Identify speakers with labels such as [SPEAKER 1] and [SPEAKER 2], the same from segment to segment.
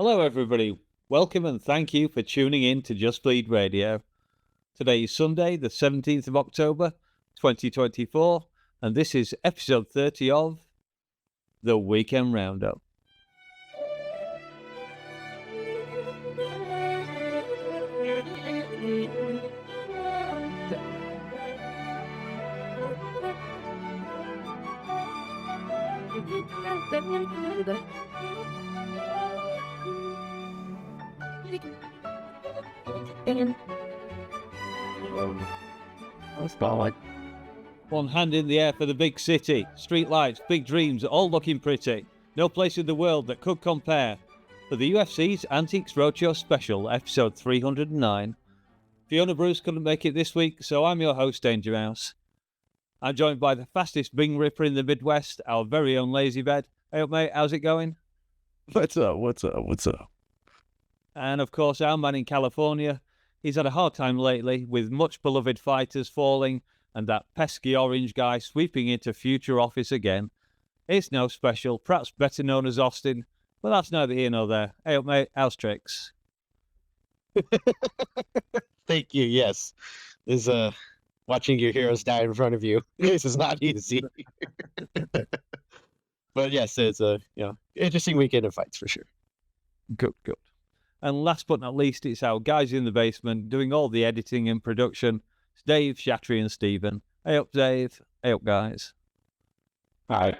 [SPEAKER 1] Hello, everybody. Welcome and thank you for tuning in to Just Bleed Radio. Today is Sunday, the 17th of October, 2024, and this is episode 30 of The Weekend Roundup. One hand in the air for the big city. Street lights, big dreams, all looking pretty. No place in the world that could compare. For the UFC's Antiques Roadshow Special, episode 309. Fiona Bruce couldn't make it this week, so I'm your host, Dangermouse. I'm joined by the fastest Bing Ripper in the Midwest, our very own Lazybed. Hey up, mate, how's it going?
[SPEAKER 2] What's up?
[SPEAKER 1] And of course, our man in California. He's had a hard time lately, with much beloved fighters falling and that pesky orange guy sweeping into future office again. It's no special, perhaps better known as Austin, but that's neither here nor there. Hey up, mate, how's tricks?
[SPEAKER 2] Thank you. Yes, is watching your heroes die in front of you. This is not easy. But yes, it's a interesting weekend of fights for sure.
[SPEAKER 1] Good. And last but not least, it's our guys in the basement doing all the editing and production. It's Dave, Chatri, and Stephen. Hey up, Dave. Hey up, guys.
[SPEAKER 2] Hi.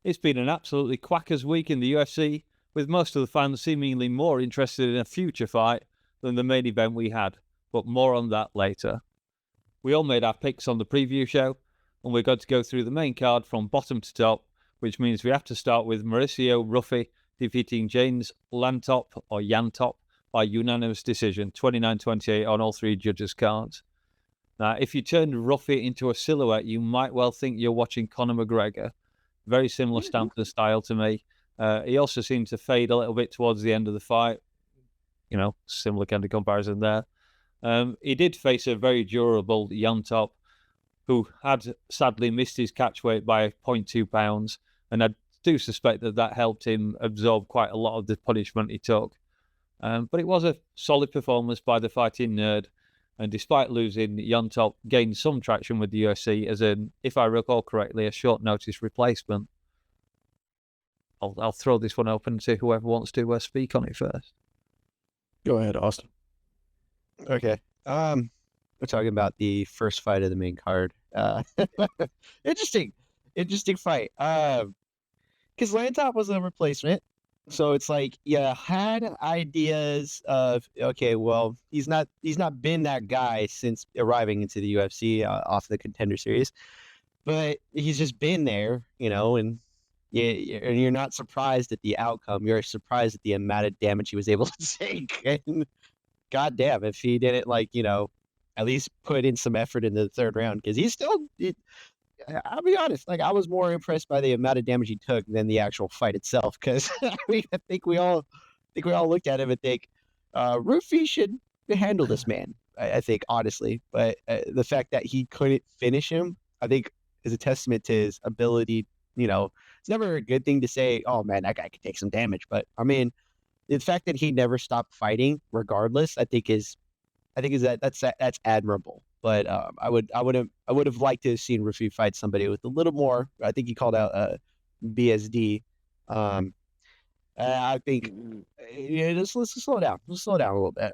[SPEAKER 1] It's been an absolutely quackers week in the UFC, with most of the fans seemingly more interested in a future fight than the main event we had, but more on that later. We all made our picks on the preview show, and we're going to go through the main card from bottom to top, which means we have to start with Mauricio Ruffy defeating James Lantop or Yantop by unanimous decision, 29-28 on all three judges' cards. Now, if you turned Ruffy into a silhouette, you might well think you're watching Conor McGregor. Very similar stamp and style to me. He also seemed to fade a little bit towards the end of the fight. Similar kind of comparison there. He did face a very durable Yantop, who had sadly missed his catch weight by 0.2 pounds, and I do suspect that helped him absorb quite a lot of the punishment he took. But it was a solid performance by the fighting nerd, and despite losing, Yantop gained some traction with the UFC as if I recall correctly, a short notice replacement. I'll throw this one open to whoever wants to speak on it first.
[SPEAKER 2] Go ahead, Austin. Okay. We're talking about the first fight of the main card. Interesting fight. Because Lantop was a replacement, so it's like you had ideas of well, he's not been that guy since arriving into the UFC off the Contender Series, but he's just been there, and you're not surprised at the outcome. You're surprised at the amount of damage he was able to take. And goddamn, if he didn't at least put in some effort in the third round, because I'll be honest, I was more impressed by the amount of damage he took than the actual fight itself. Because I think we all looked at him and think Rufi should handle this man. I think honestly, but the fact that he couldn't finish him, I think, is a testament to his ability. It's never a good thing to say, "Oh man, that guy could take some damage," but I mean, the fact that he never stopped fighting, regardless, I think that's admirable. But I would have liked to have seen Rufi fight somebody with a little more. I think he called out BSD. I think let's slow down. Let's slow down a little bit.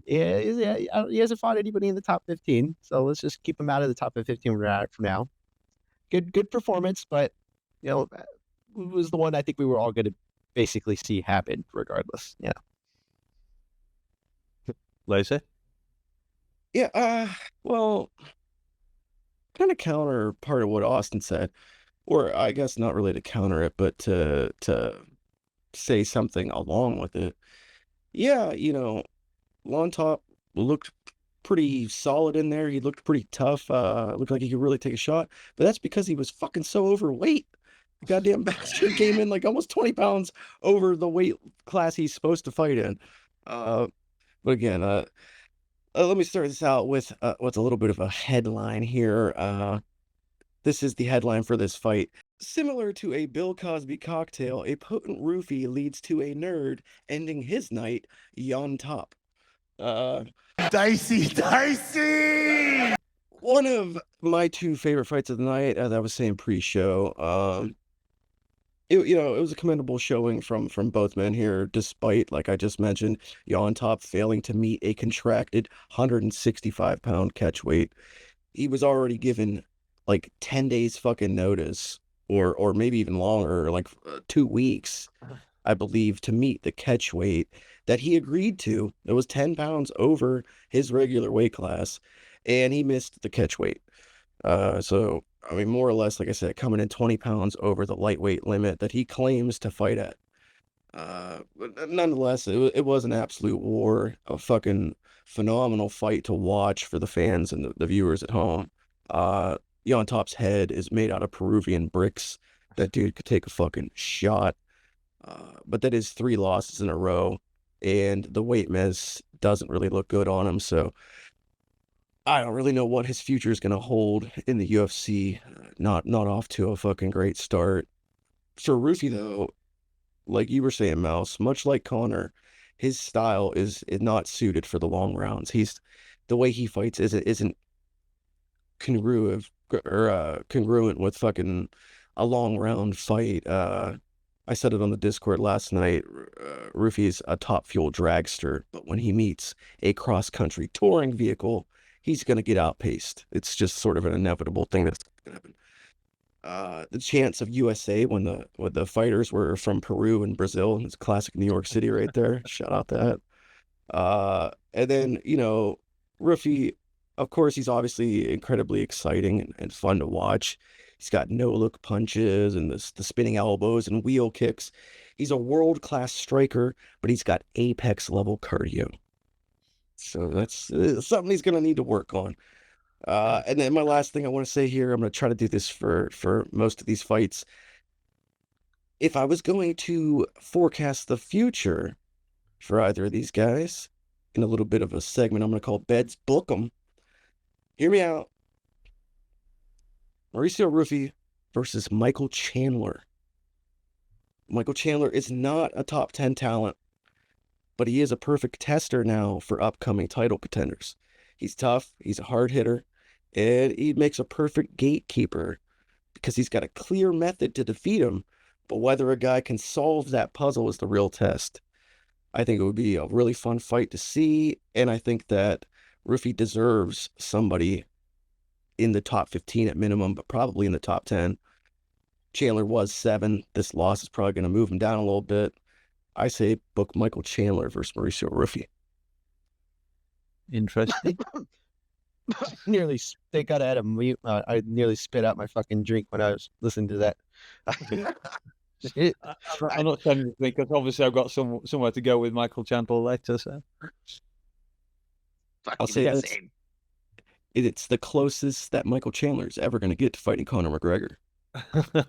[SPEAKER 2] He hasn't fought anybody in the top 15, so let's just keep him out of the top 15 from now. Good performance, but it was the one I think we were all going to basically see happen regardless. Yeah.
[SPEAKER 1] Lazy?
[SPEAKER 3] Yeah, well, kind of counter part of what Austin said, or I guess not really to counter it, but to say something along with it. Yeah, Lantop looked pretty solid in there. He looked pretty tough. Looked like he could really take a shot, but that's because he was fucking so overweight. The goddamn bastard came in like almost 20 pounds over the weight class he's supposed to fight in. But again, let me start this out with what's a little bit of a headline here. This is the headline for this fight. Similar to a Bill Cosby cocktail, a potent roofie leads to a nerd, ending his night on top.
[SPEAKER 4] Dicey!
[SPEAKER 3] One of my two favorite fights of the night, as I was saying pre-show, it was a commendable showing from both men here, despite, like I just mentioned, on top failing to meet a contracted 165-pound catch weight. He was already given like 10 days fucking notice, or maybe even longer, like 2 weeks, I believe, to meet the catch weight that he agreed to. It was 10 pounds over his regular weight class, and he missed the catch weight. So, I mean, more or less, like I said, coming in 20 pounds over the lightweight limit that he claims to fight at. But nonetheless, it was an absolute war, a fucking phenomenal fight to watch for the fans and the viewers at home. On Top's head is made out of Peruvian bricks. That dude could take a fucking shot. But that is 3 losses in a row, and the weight miss doesn't really look good on him. So I don't really know what his future is gonna hold in the UFC. Not off to a fucking great start. For Rufi though, like you were saying, Mouse, much like Connor, his style is not suited for the long rounds. The way he fights isn't congruent with fucking a long round fight. I said it on the Discord last night. Rufi's a top fuel dragster, but when he meets a cross country touring vehicle, he's gonna get outpaced. It's just sort of an inevitable thing that's gonna happen. The chants of USA when the fighters were from Peru and Brazil. It's classic New York City right there. Shout out that. And then, Rufi, of course, he's obviously incredibly exciting and fun to watch. He's got no-look punches and the spinning elbows and wheel kicks. He's a world-class striker, but he's got apex-level cardio. So that's something he's going to need to work on. And then my last thing I want to say here, I'm going to try to do this for most of these fights. If I was going to forecast the future for either of these guys in a little bit of a segment I'm going to call Beds Book 'em, hear me out. Mauricio Ruffi versus Michael Chandler. Michael Chandler is not a top 10 talent, but he is a perfect tester now for upcoming title contenders. He's tough, he's a hard hitter, and he makes a perfect gatekeeper because he's got a clear method to defeat him, but whether a guy can solve that puzzle is the real test. I think it would be a really fun fight to see, and I think that Ruffi deserves somebody in the top 15 at minimum, but probably in the top 10. Chandler was 7. This loss is probably going to move him down a little bit. I say book Michael Chandler versus Mauricio Ruffi.
[SPEAKER 1] Interesting.
[SPEAKER 2] They got out of mute. I nearly spit out my fucking drink when I was listening to that.
[SPEAKER 1] I'm not saying anything because obviously I've got somewhere to go with Michael Chandler later. So
[SPEAKER 2] I'll say it's the closest that Michael Chandler is ever going to get to fighting Conor McGregor.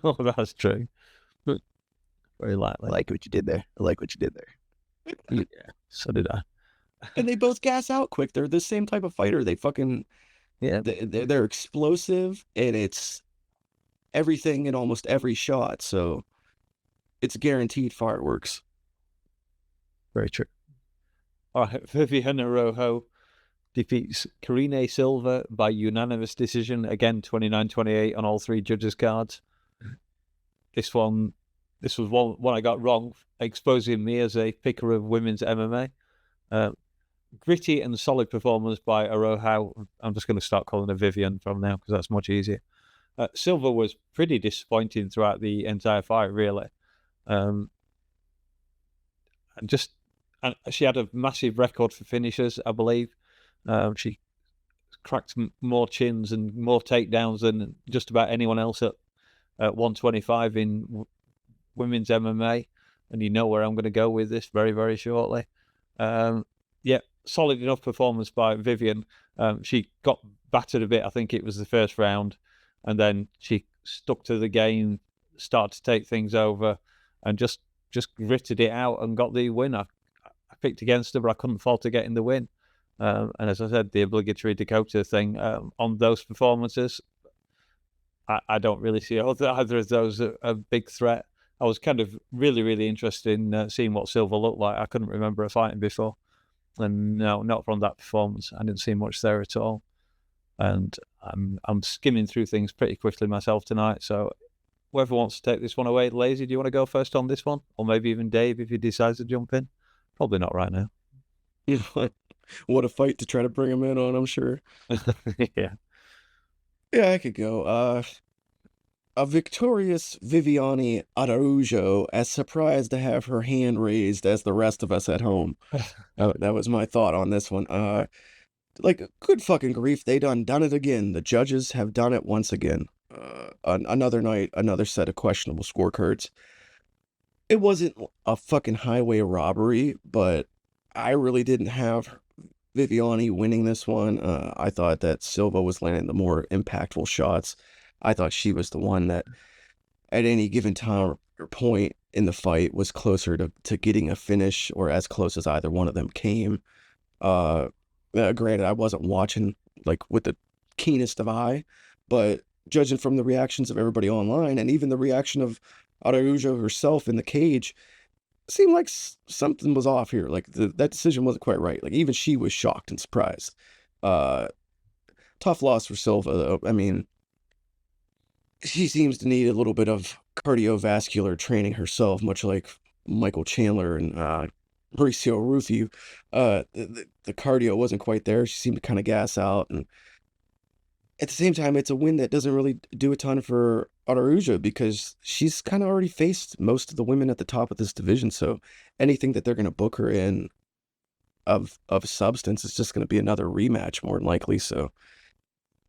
[SPEAKER 1] Oh, that's true. Very likely.
[SPEAKER 2] I like what you did there.
[SPEAKER 1] Yeah, so did I.
[SPEAKER 3] And they both gas out quick. They're the same type of fighter. They fucking,
[SPEAKER 1] Yeah.
[SPEAKER 3] they're explosive, and it's everything in almost every shot. So it's guaranteed fireworks.
[SPEAKER 1] Very true. All right, Vivian Rojo defeats Karine Silva by unanimous decision. Again, 29-28 on all 3 judges' cards. This was one I got wrong, exposing me as a picker of women's MMA. Gritty and solid performance by Araujo. I'm just going to start calling her Vivian from now because that's much easier. Silva was pretty disappointing throughout the entire fight, really. And she had a massive record for finishers, I believe. She cracked more chins and more takedowns than just about anyone else at 125 in women's MMA. And you know where I'm going to go with this very, very shortly. Solid enough performance by Vivian. She got battered a bit, I think it was the first round. And then she stuck to the game, started to take things over, and just gritted it out and got the win. I picked against her, but I couldn't fault her getting the win. And as I said, the obligatory Dakota thing on those performances, I don't really see either of those a big threat. I was kind of really interested in seeing what Silva looked like. I couldn't remember her fighting before. And no, not from that performance. I didn't see much there at all. And I'm skimming through things pretty quickly myself tonight. So whoever wants to take this one away, Lazy, do you want to go first on this one? Or maybe even Dave if he decides to jump in? Probably not right now.
[SPEAKER 3] You know what a fight to try to bring him in on, I'm sure.
[SPEAKER 1] Yeah.
[SPEAKER 3] Yeah, I could go. A victorious Viviane Araujo, as surprised to have her hand raised as the rest of us at home. That was my thought on this one. Like, good fucking grief, they done it again. The judges have done it once again. Another night, another set of questionable scorecards. It wasn't a fucking highway robbery, but I really didn't have Viviane winning this one. I thought that Silva was landing the more impactful shots. I thought she was the one that at any given time or point in the fight was closer to getting a finish, or as close as either one of them came. Granted, I wasn't watching like with the keenest of eye, but judging from the reactions of everybody online and even the reaction of Araujo herself in the cage, seemed like something was off here. Like that decision wasn't quite right. Like even she was shocked and surprised. Tough loss for Silva, though. I mean, she seems to need a little bit of cardiovascular training herself, much like Michael Chandler and Mauricio Ruthu. The cardio wasn't quite there. She seemed to kind of gas out. And at the same time, it's a win that doesn't really do a ton for Araujo because she's kind of already faced most of the women at the top of this division. So anything that they're going to book her in of substance is just going to be another rematch more than likely. So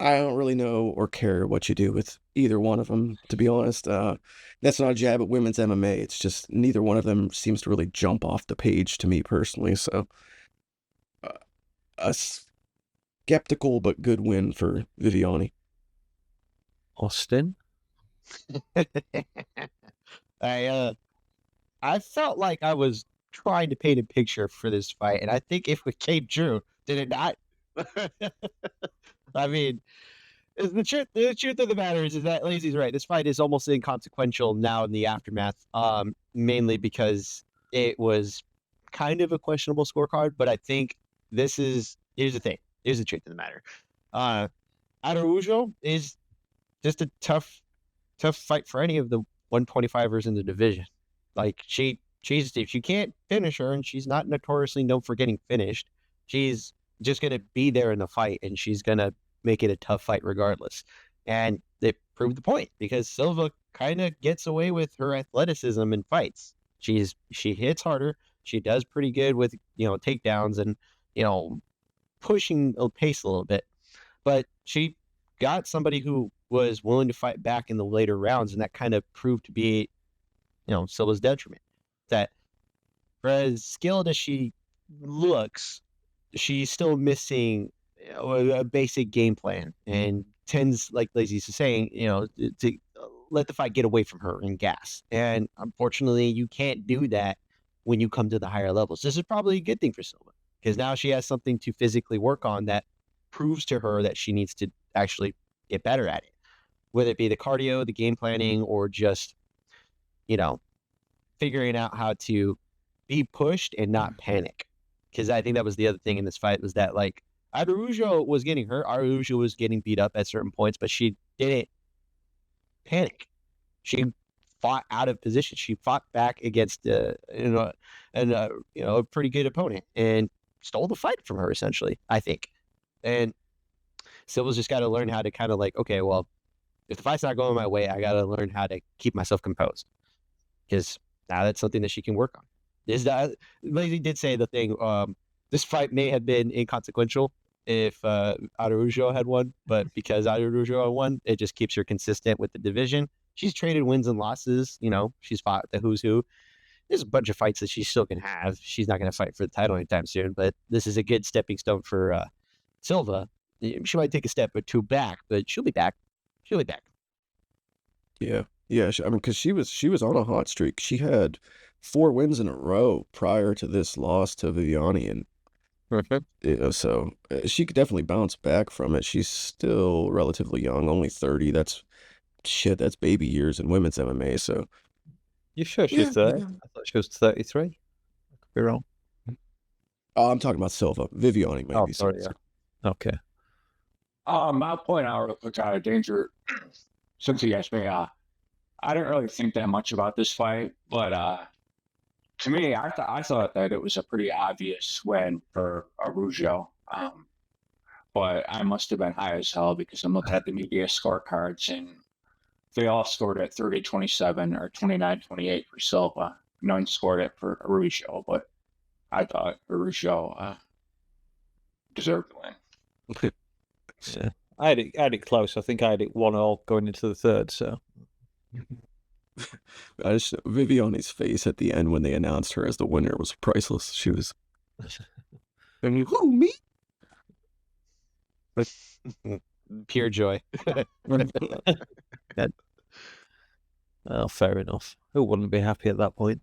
[SPEAKER 3] I don't really know or care what you do with either one of them, to be honest. That's not a jab at women's MMA. It's just neither one of them seems to really jump off the page to me personally. So a skeptical but good win for Viviane.
[SPEAKER 1] Austin?
[SPEAKER 2] I felt like I was trying to paint a picture for this fight, and I think if it came true, did it not? I mean, the truth of the matter is that Lazy's right. This fight is almost inconsequential now in the aftermath, mainly because it was kind of a questionable scorecard. But I think here's the thing. Here's the truth of the matter. Araujo is just a tough fight for any of the 125ers in the division. Like if you can't finish her, and she's not notoriously known for getting finished, she's just going to be there in the fight, and she's going to make it a tough fight regardless. And they proved the point because Silva kind of gets away with her athleticism in fights. She hits harder. She does pretty good with, takedowns and, pushing the pace a little bit. But she got somebody who was willing to fight back in the later rounds, and that kind of proved to be, Silva's detriment. That for as skilled as she looks, she's still missing a basic game plan and tends, like Lazy's saying, to let the fight get away from her and gas. And unfortunately, you can't do that when you come to the higher levels. This is probably a good thing for Silva because now she has something to physically work on that proves to her that she needs to actually get better at it, whether it be the cardio, the game planning, or just, figuring out how to be pushed and not panic. Because I think that was the other thing in this fight was that, like, Araujo was getting hurt. Araujo was getting beat up at certain points, but she didn't panic. She fought out of position. She fought back against a pretty good opponent and stole the fight from her, essentially, I think. And Silva's just got to learn how to kind of like, okay, well, if the fight's not going my way, I got to learn how to keep myself composed. Because now that's something that she can work on. Lazy did say the thing, this fight may have been inconsequential if Araujo had won, but because Araujo had won, it just keeps her consistent with the division. She's traded wins and losses. She's fought the who's who. There's a bunch of fights that she still can have. She's not going to fight for the title anytime soon, but this is a good stepping stone for Silva. She might take a step or two back, but she'll be back. She'll be back.
[SPEAKER 3] Yeah. I mean, because she was on a hot streak. She had 4 wins in a row prior to this loss to Viviane, and so she could definitely bounce back from it. She's still relatively young, only 30. That's shit, that's baby years in women's MMA. So
[SPEAKER 1] You sure she's 30? I thought she was 33. I could be wrong.
[SPEAKER 3] I'm talking about Silva. Viviani maybe.
[SPEAKER 1] Oh, sorry, yeah. Okay.
[SPEAKER 5] I'll point out real quick out of danger, since you asked me, I didn't really think that much about this fight, but to me, I thought that it was a pretty obvious win for Araujo. But I must have been high as hell because I'm looking at the media scorecards and they all scored at 30-27 or 29-28 for Silva. No one scored it for Araujo, but I thought Araujo deserved the win.
[SPEAKER 1] Yeah. I had it close. I think I had it 1-1 going into the third. So
[SPEAKER 3] Viviani's face at the end when they announced her as the winner was priceless. She was, who, me?
[SPEAKER 2] Pure joy.
[SPEAKER 1] Well, fair enough. Who wouldn't be happy at that point?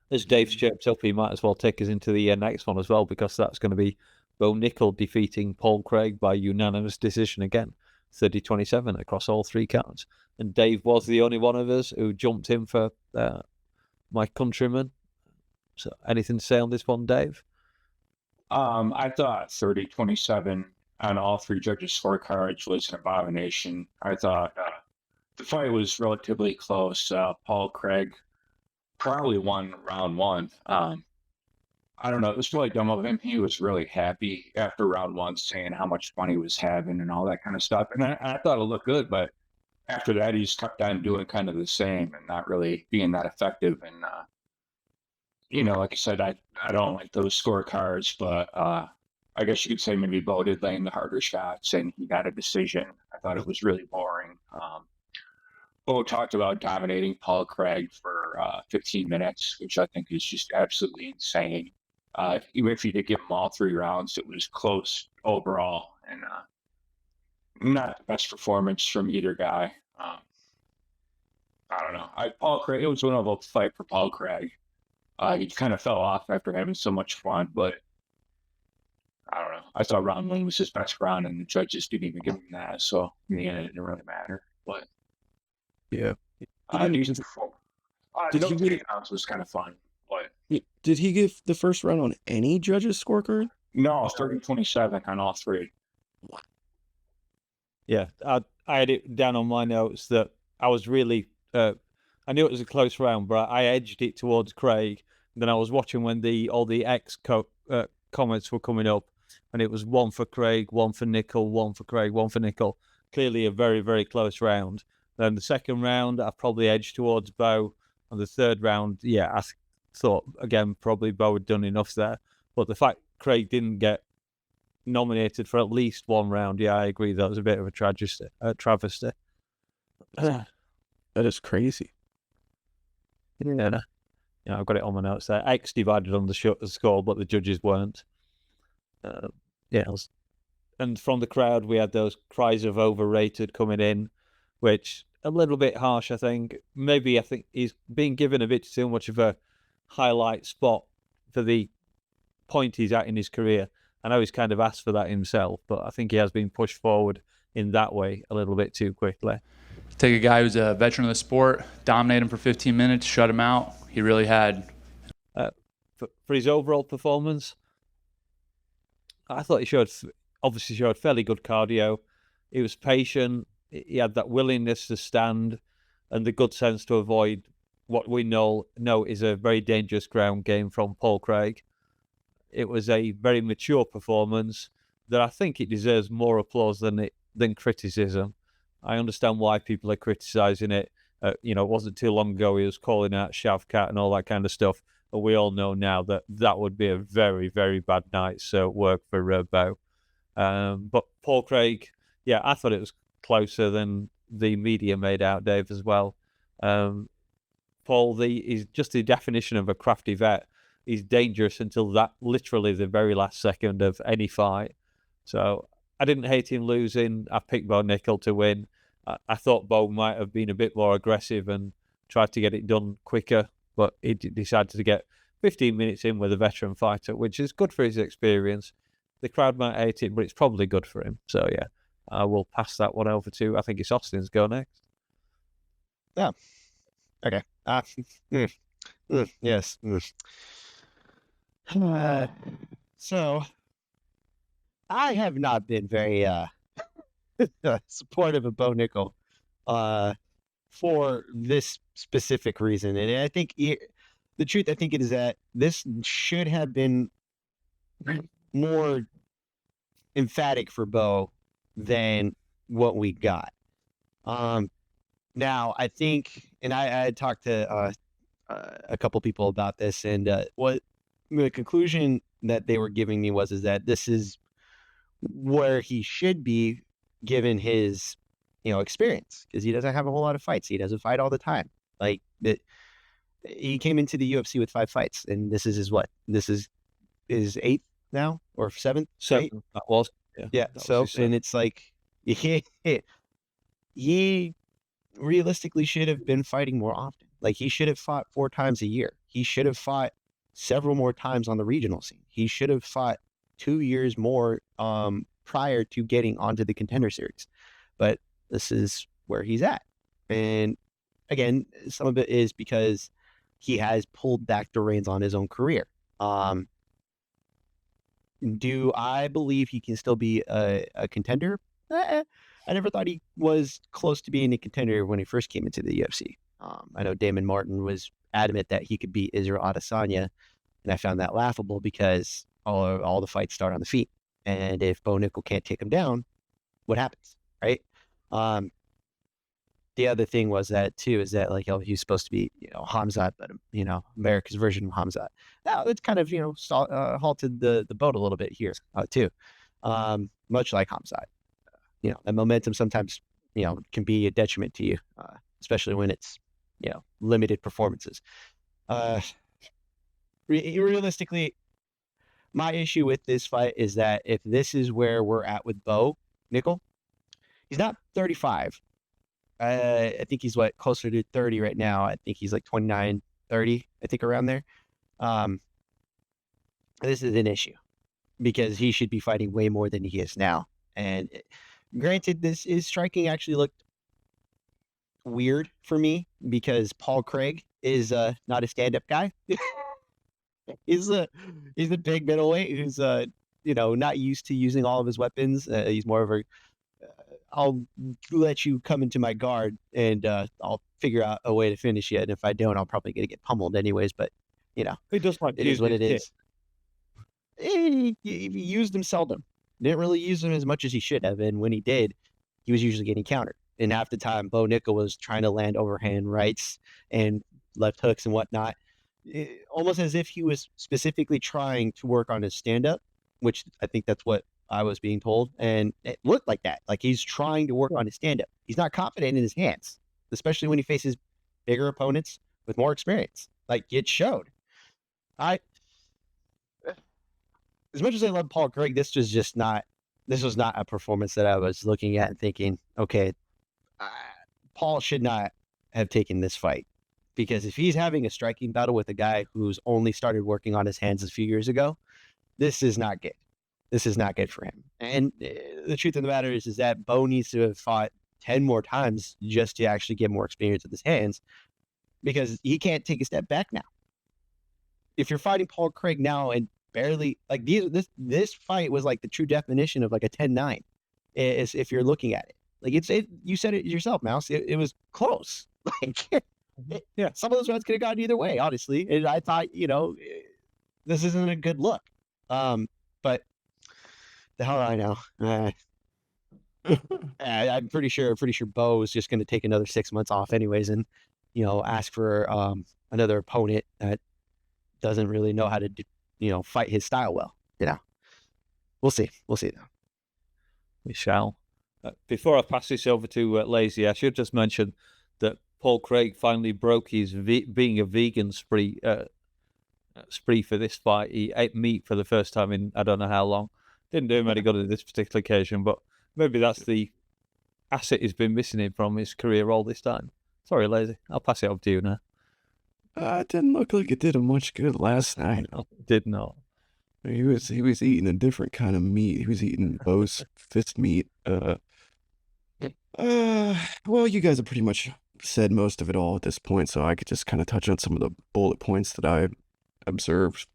[SPEAKER 1] As Dave chirped up, he might as well take us into the next one as well, because that's going to be Bo Nickel defeating Paul Craig by unanimous decision again, 30-27 across all three counts. And Dave was the only one of us who jumped in for my countryman. So anything to say on this one, Dave?
[SPEAKER 5] I thought 30-27 on all three judges' scorecards was an abomination. I thought the fight was relatively close. Paul Craig probably won round one. I don't know. It was really dumb of him. He was really happy after round one, saying how much fun he was having and all that kind of stuff. And I thought it looked good, but after that, he's kept on doing kind of the same and not really being that effective. And, like I said, I don't like those scorecards, but I guess you could say maybe Bo did laying the harder shots and he got a decision. I thought it was really boring. Bo talked about dominating Paul Craig for 15 minutes, which I think is just absolutely insane. Even if he did give him all 3 rounds, it was close overall, and not the best performance from either guy. I don't know. Paul Craig, it was one of a fight for Paul Craig. He kind of fell off after having so much fun, but I don't know. I thought round 1 was his best round, and the judges didn't even give him that, so in the end, it didn't really matter. But
[SPEAKER 3] Yeah.
[SPEAKER 5] decent performance. Those 3 rounds was kind of fun, but
[SPEAKER 3] Did he give the first round on any judge's scorecard?
[SPEAKER 5] no, 30-27 on all 3.
[SPEAKER 1] Yeah, I had it down on my notes that I was really, I knew it was a close round, but I edged it towards Craig. Then I was watching when all the comments were coming up, and it was 1 for Craig, 1 for Nickel, 1 for Craig, 1 for Nickel. Clearly a very, very close round. Then the second round, I probably edged towards Bo. And the third round, yeah, I thought, again, probably Bo had done enough there. But the fact Craig didn't get nominated for at least 1 round, yeah, I agree. That was a bit of a travesty.
[SPEAKER 3] That is crazy.
[SPEAKER 1] Yeah, I've got it on my notes there. X divided on the score, but the judges weren't. And from the crowd, we had those cries of overrated coming in, which a little bit harsh, I think. Maybe I think he's being given a bit too much of a highlight spot for the point he's at in his career. I know he's kind of asked for that himself, but I think he has been pushed forward in that way a little bit too quickly.
[SPEAKER 6] Take a guy who's a veteran of the sport, dominate him for 15 minutes, shut him out. He really had.
[SPEAKER 1] For his overall performance, I thought he obviously showed fairly good cardio. He was patient. He had that willingness to stand and the good sense to avoid what we know is a very dangerous ground game from Paul Craig. It was a very mature performance that I think it deserves more applause than criticism. I understand why people are criticizing it. It wasn't too long ago he was calling out Shavkat and all that kind of stuff. But we all know now that would be a very, very bad night's work for Bo. But Paul Craig, yeah, I thought it was closer than the media made out, Dave, as well. Paul, he's just the definition of a crafty vet. He's dangerous until literally the very last second of any fight. So I didn't hate him losing. I picked Bo Nickel to win. I thought Bo might have been a bit more aggressive and tried to get it done quicker, but he decided to get 15 minutes in with a veteran fighter, which is good for his experience. The crowd might hate it, but it's probably good for him. So, yeah, I will pass that one over to, I think it's Austin's go next.
[SPEAKER 2] Okay. Yes. So I have not been very supportive of Bo Nickel for this specific reason. And I think the truth, I think it is that this should have been more emphatic for Bo than what we got. Now, I think, and I had talked to a couple people about this, and what the conclusion that they were giving me is that this is where he should be given his, experience, because he doesn't have a whole lot of fights. He doesn't fight all the time. Like he came into the UFC with 5 fights, and this is this is his 8th now or 7th.
[SPEAKER 1] Seven, that was.
[SPEAKER 2] Yeah.
[SPEAKER 1] That
[SPEAKER 2] So,
[SPEAKER 1] was his
[SPEAKER 2] and it's like he realistically should have been fighting more often. Like he should have fought 4 times a year. He should have fought several more times on the regional scene. He should have fought 2 years more prior to getting onto the Contender Series. But this is where he's at. And again, some of it is because he has pulled back the reins on his own career. Do I believe he can still be a contender? I never thought he was close to being a contender when he first came into the UFC. I know Damon Martin was adamant that he could beat Israel Adesanya, and I found that laughable because all the fights start on the feet. And if Bo Nickel can't take him down, what happens, right? The other thing was that too is that like he's supposed to be Hamzat, but America's version of Hamzat. Now it's kind of halted the boat a little bit here too, much like Hamzat. That momentum sometimes can be a detriment to you, especially when it's limited performances. Realistically, my issue with this fight is that if this is where we're at with Bo Nickel, he's not 35. I think he's closer to 30 right now. I think he's like 29, 30, I think around there. This is an issue because he should be fighting way more than he is now. And granted, his striking actually looked weird for me because Paul Craig is not a stand-up guy. He's a big middleweight who's not used to using all of his weapons. He's more of a I'll let you come into my guard and I'll figure out a way to finish you. And if I don't, I'll probably get pummeled anyways. But
[SPEAKER 1] he does like
[SPEAKER 2] it is what it is. He used him seldom. Didn't really use him as much as he should have. And when he did, he was usually getting countered. And half the time, Bo Nickel was trying to land overhand rights and left hooks and whatnot, almost as if he was specifically trying to work on his stand-up, which I think that's what I was being told. And it looked like that. Like he's trying to work on his stand-up. He's not confident in his hands, especially when he faces bigger opponents with more experience. Like it showed. As much as I love Paul Craig, this was not a performance that I was looking at and thinking, okay, Paul should not have taken this fight. Because if he's having a striking battle with a guy who's only started working on his hands a few years ago, this is not good. This is not good for him. And the truth of the matter is that Bo needs to have fought 10 more times just to actually get more experience with his hands, because he can't take a step back now. If you're fighting Paul Craig now and barely like this fight was like the true definition of like a 10-9, is if you're looking at it. Like you said it yourself, Mouse. It was close. Like yeah, some of those rounds could have gone either way, honestly. And I thought, this isn't a good look. But the hell I know. I'm pretty sure Bo is just going to take another 6 months off anyways, and ask for another opponent that doesn't really know how to fight his style well. We'll see though.
[SPEAKER 1] We shall. Before I pass this over to Lazy, I should just mention that Paul Craig finally broke his being a vegan spree for this fight. He ate meat for the first time in I don't know how long. Didn't do him any good on this particular occasion, but maybe that's the asset he's been missing him from his career all this time. Sorry, Lazy. I'll pass it over to you now.
[SPEAKER 3] It didn't look like it did him much good last night.
[SPEAKER 1] No, it did not.
[SPEAKER 3] He was eating a different kind of meat. He was eating Bo's fist meat. Well, you guys have pretty much said most of it all at this point, so I could just kind of touch on some of the bullet points that I observed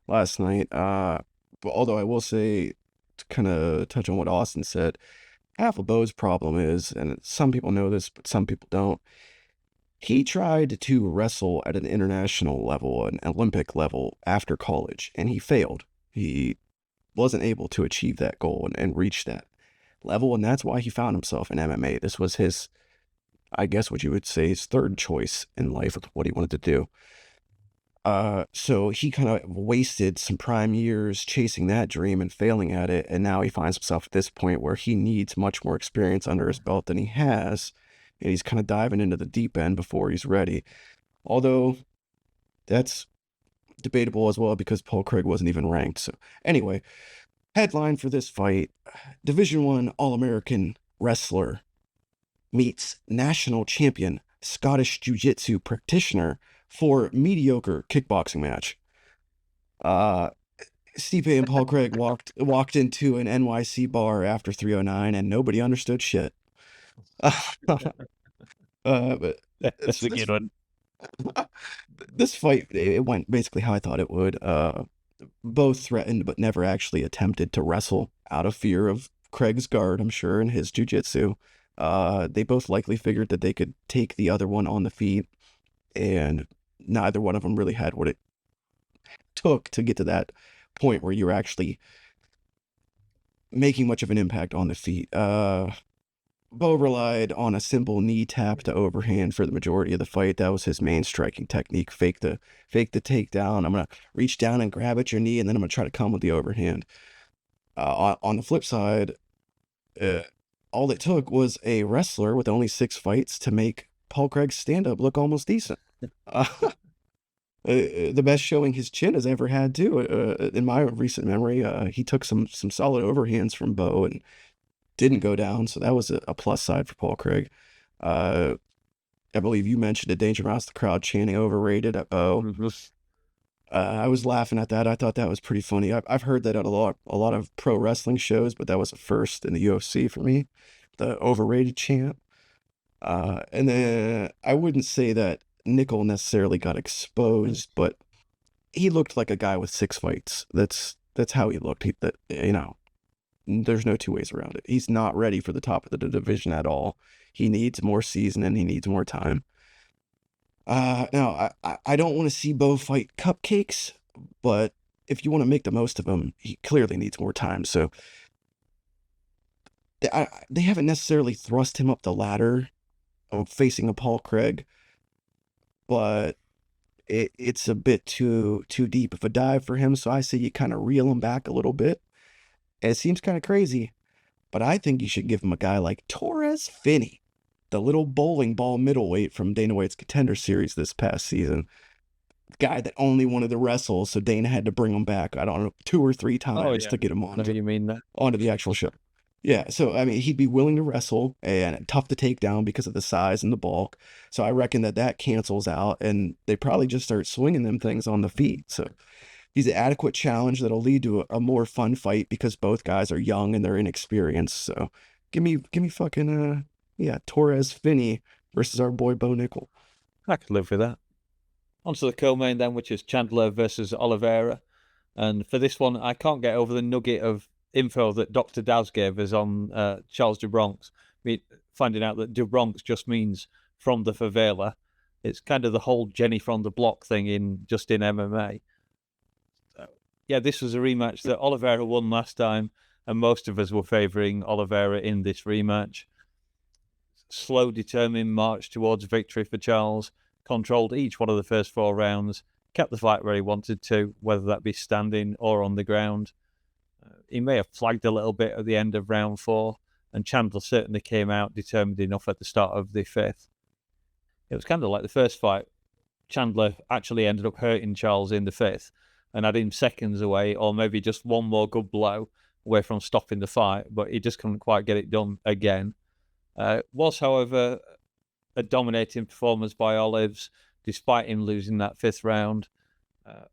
[SPEAKER 3] last night. But although I will say, to kind of touch on what Austin said, half of Bo's problem is, and some people know this, but some people don't, he tried to wrestle at an international level, an Olympic level after college, and he failed. He wasn't able to achieve that goal and reach that level, and that's why he found himself in MMA. This was his, I guess what you would say, his third choice in life of what he wanted to do. So he kind of wasted some prime years chasing that dream and failing at it, and now he finds himself at this point where he needs much more experience under his belt than he has, and he's kind of diving into the deep end before he's ready. Although that's debatable as well because Paul Craig wasn't even ranked. So anyway, headline for this fight: Division I All-American wrestler meets national champion Scottish Jiu-Jitsu practitioner for mediocre kickboxing match. Stipe and Paul Craig walked into an NYC bar after 309 and nobody understood shit. But
[SPEAKER 1] That's a good one.
[SPEAKER 3] this fight, it went basically how I thought it would. Both threatened but never actually attempted to wrestle out of fear of Craig's guard, I'm sure, and his jiu-jitsu. They both likely figured that they could take the other one on the feet, and neither one of them really had what it took to get to that point where you're actually making much of an impact on the feet. Bo relied on a simple knee tap to overhand for the majority of the fight. That was his main striking technique. Fake the takedown. I'm gonna reach down and grab at your knee, and then I'm gonna try to come with the overhand. On the flip side, all it took was a wrestler with only 6 fights to make Paul Craig's stand-up look almost decent. The best showing his chin has ever had, too. In my recent memory, he took some solid overhands from Bo and didn't go down, so that was a plus side for Paul Craig. I believe you mentioned at Dangermouse, the crowd chanting overrated at Bo.
[SPEAKER 1] Mm-hmm.
[SPEAKER 3] I was laughing at that. I thought that was pretty funny. I've heard that at a lot of pro wrestling shows, but that was a first in the UFC for me, the overrated chant. And then I wouldn't say that Nickel necessarily got exposed, but he looked like a guy with 6 fights. That's how he looked. There's no two ways around it. He's not ready for the top of the division at all. He needs more season and he needs more time. Now, I don't want to see Bo fight cupcakes, but if you want to make the most of him, he clearly needs more time. So they haven't necessarily thrust him up the ladder of facing a Paul Craig, but it's a bit too deep of a dive for him. So I say you kind of reel him back a little bit. And it seems kind of crazy, but I think you should give him a guy like Torres Finney, the little bowling ball middleweight from Dana White's Contender Series this past season. Guy that only wanted to wrestle, so Dana had to bring him back, I don't know, 2 or 3 times to get him
[SPEAKER 1] I know you mean that.
[SPEAKER 3] onto the actual show. Yeah, so, I mean, he'd be willing to wrestle and tough to take down because of the size and the bulk. So I reckon that cancels out, and they probably just start swinging them things on the feet. So he's an adequate challenge that'll lead to a more fun fight because both guys are young and they're inexperienced. So give me fucking Torres Finney versus our boy Bo Nickel.
[SPEAKER 1] I could live with that. On to the co-main then, which is Chandler versus Oliveira. And for this one, I can't get over the nugget of info that Dr. Daz gave us on Charles de Bronx. Finding out that de Bronx just means from the favela. It's kind of the whole Jenny from the block thing in MMA. Yeah, this was a rematch that Oliveira won last time, and most of us were favouring Oliveira in this rematch. Slow, determined march towards victory for Charles, controlled each one of the first 4 rounds, kept the fight where he wanted to, whether that be standing or on the ground. He may have flagged a little bit at the end of round 4, and Chandler certainly came out determined enough at the start of the 5th. It was kind of like the first fight. Chandler actually ended up hurting Charles in the 5th, and had him seconds away, or maybe just one more good blow away from stopping the fight, but he just couldn't quite get it done again. Was, however, a dominating performance by Olives, despite him losing that 5th round.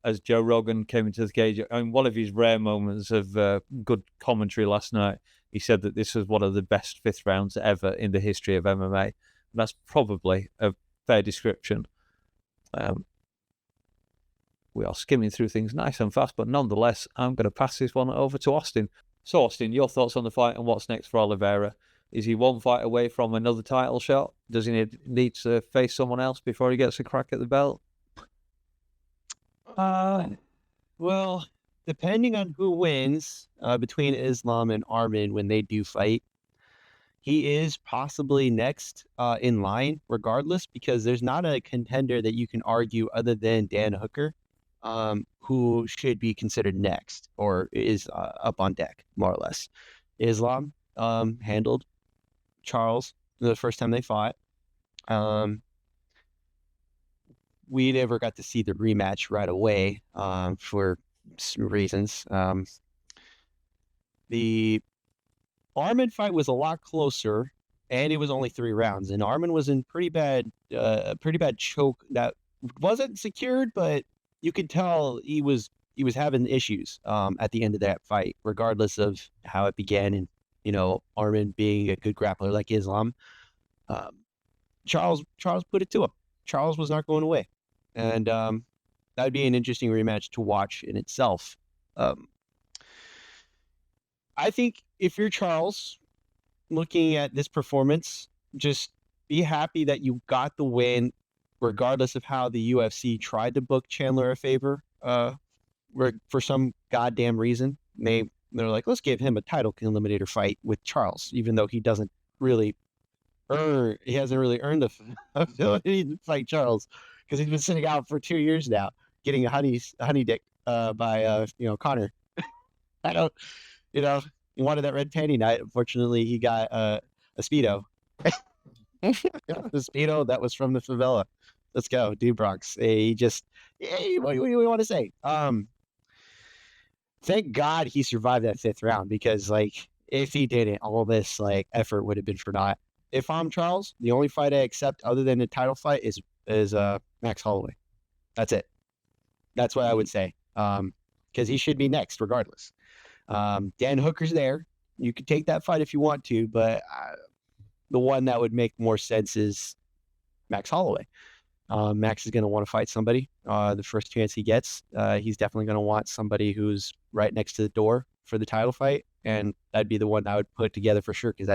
[SPEAKER 1] As Joe Rogan came into the cage, I mean, one of his rare moments of good commentary last night, he said that this was one of the best 5th rounds ever in the history of MMA. And that's probably a fair description. We are skimming through things nice and fast, but nonetheless, I'm going to pass this one over to Austin. So, Austin, your thoughts on the fight and what's next for Oliveira? Is he one fight away from another title shot? Does he need to face someone else before he gets a crack at the belt?
[SPEAKER 2] Well, depending on who wins between Islam and Armin when they do fight, he is possibly next in line regardless, because there's not a contender that you can argue other than Dan Hooker, who should be considered next or is up on deck, more or less. Islam handled Charles the first time they fought. We never got to see the rematch right away for some reasons. The Armin fight was a lot closer, and it was only 3 rounds. And Armin was in pretty bad choke that wasn't secured, but you could tell he was having issues at the end of that fight, regardless of how it began. And Armin being a good grappler like Islam, Charles put it to him. Charles was not going away, and that would be an interesting rematch to watch in itself. I think if you're Charles, looking at this performance, just be happy that you got the win, regardless of how the UFC tried to book Chandler a favor. For some goddamn reason, they're like, let's give him a title eliminator fight with Charles, even though he hasn't really earned the ability to fight Charles, because he's been sitting out for 2 years now, getting a honey dick by Connor. I don't. He wanted that red panty night. Unfortunately, he got a Speedo. The Speedo that was from the favela. Let's go, dude, Bronx. What do you want to say? Thank God he survived that 5th round, because if he didn't, all this effort would have been for naught. If I'm Charles, the only fight I accept other than the title fight is Max Holloway. That's it. That's what I would say. Because he should be next regardless. Dan Hooker's there. You could take that fight if you want to, but the one that would make more sense is Max Holloway. Max is going to want to fight somebody the first chance he gets. He's definitely going to want somebody who's right next to the door for the title fight, and that'd be the one I would put together for sure, because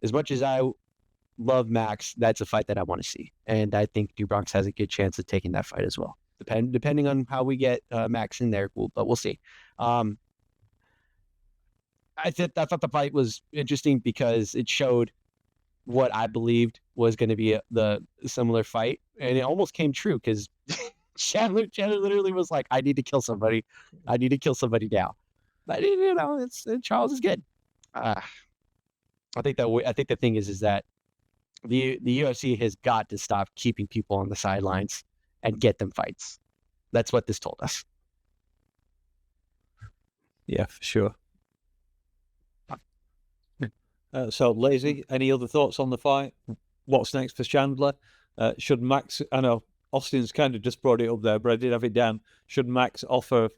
[SPEAKER 2] as much as I love Max, that's a fight that I want to see, and I think Bronx has a good chance of taking that fight as well. Depending on how we get Max in there, but we'll see. I thought the fight was interesting because it showed what I believed was going to be the similar fight, and it almost came true, because Chandler literally was like, "I need to kill somebody. I need to kill somebody now." But Charles is good. I think the thing is that the UFC has got to stop keeping people on the sidelines and get them fights. That's what this told us.
[SPEAKER 1] Yeah, for sure. So, Lazy, any other thoughts on the fight? What's next for Chandler? Should Max, I know Austin's kind of just brought it up there, but I did have it down. Should Max offer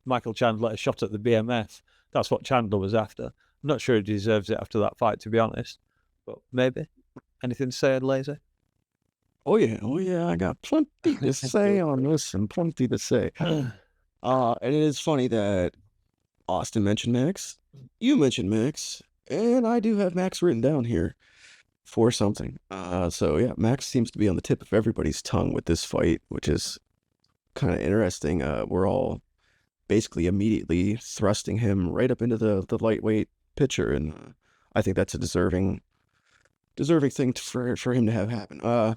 [SPEAKER 1] Michael Chandler a shot at the BMF? That's what Chandler was after. I'm not sure he deserves it after that fight, to be honest. But maybe. Anything to say, Lazy?
[SPEAKER 3] Oh yeah, I got plenty to say on this, and plenty to say. And it is funny that Austin mentioned Max, you mentioned Max, and I do have Max written down here for something. So yeah, Max seems to be on the tip of everybody's tongue with this fight, which is kind of interesting. We're all basically immediately thrusting him right up into the lightweight picture, and I think that's a deserving thing for him to have happen.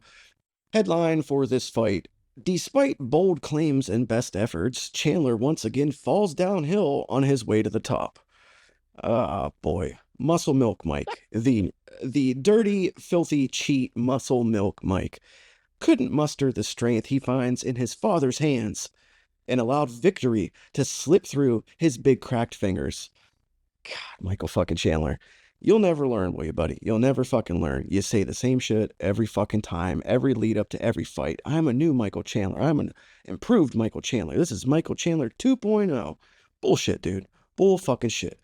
[SPEAKER 3] Headline for this fight: despite bold claims and best efforts, Chandler once again falls downhill on his way to the top. Boy, Muscle Milk Mike, the dirty, filthy cheat Muscle Milk Mike, couldn't muster the strength he finds in his father's hands, and allowed victory to slip through his big cracked fingers. God, Michael fucking Chandler. You'll never learn, will you, buddy? You'll never fucking learn. You say the same shit every fucking time, every lead up to every fight. I'm a new Michael Chandler. I'm an improved Michael Chandler. This is Michael Chandler 2.0. Bullshit, dude. Bull fucking shit.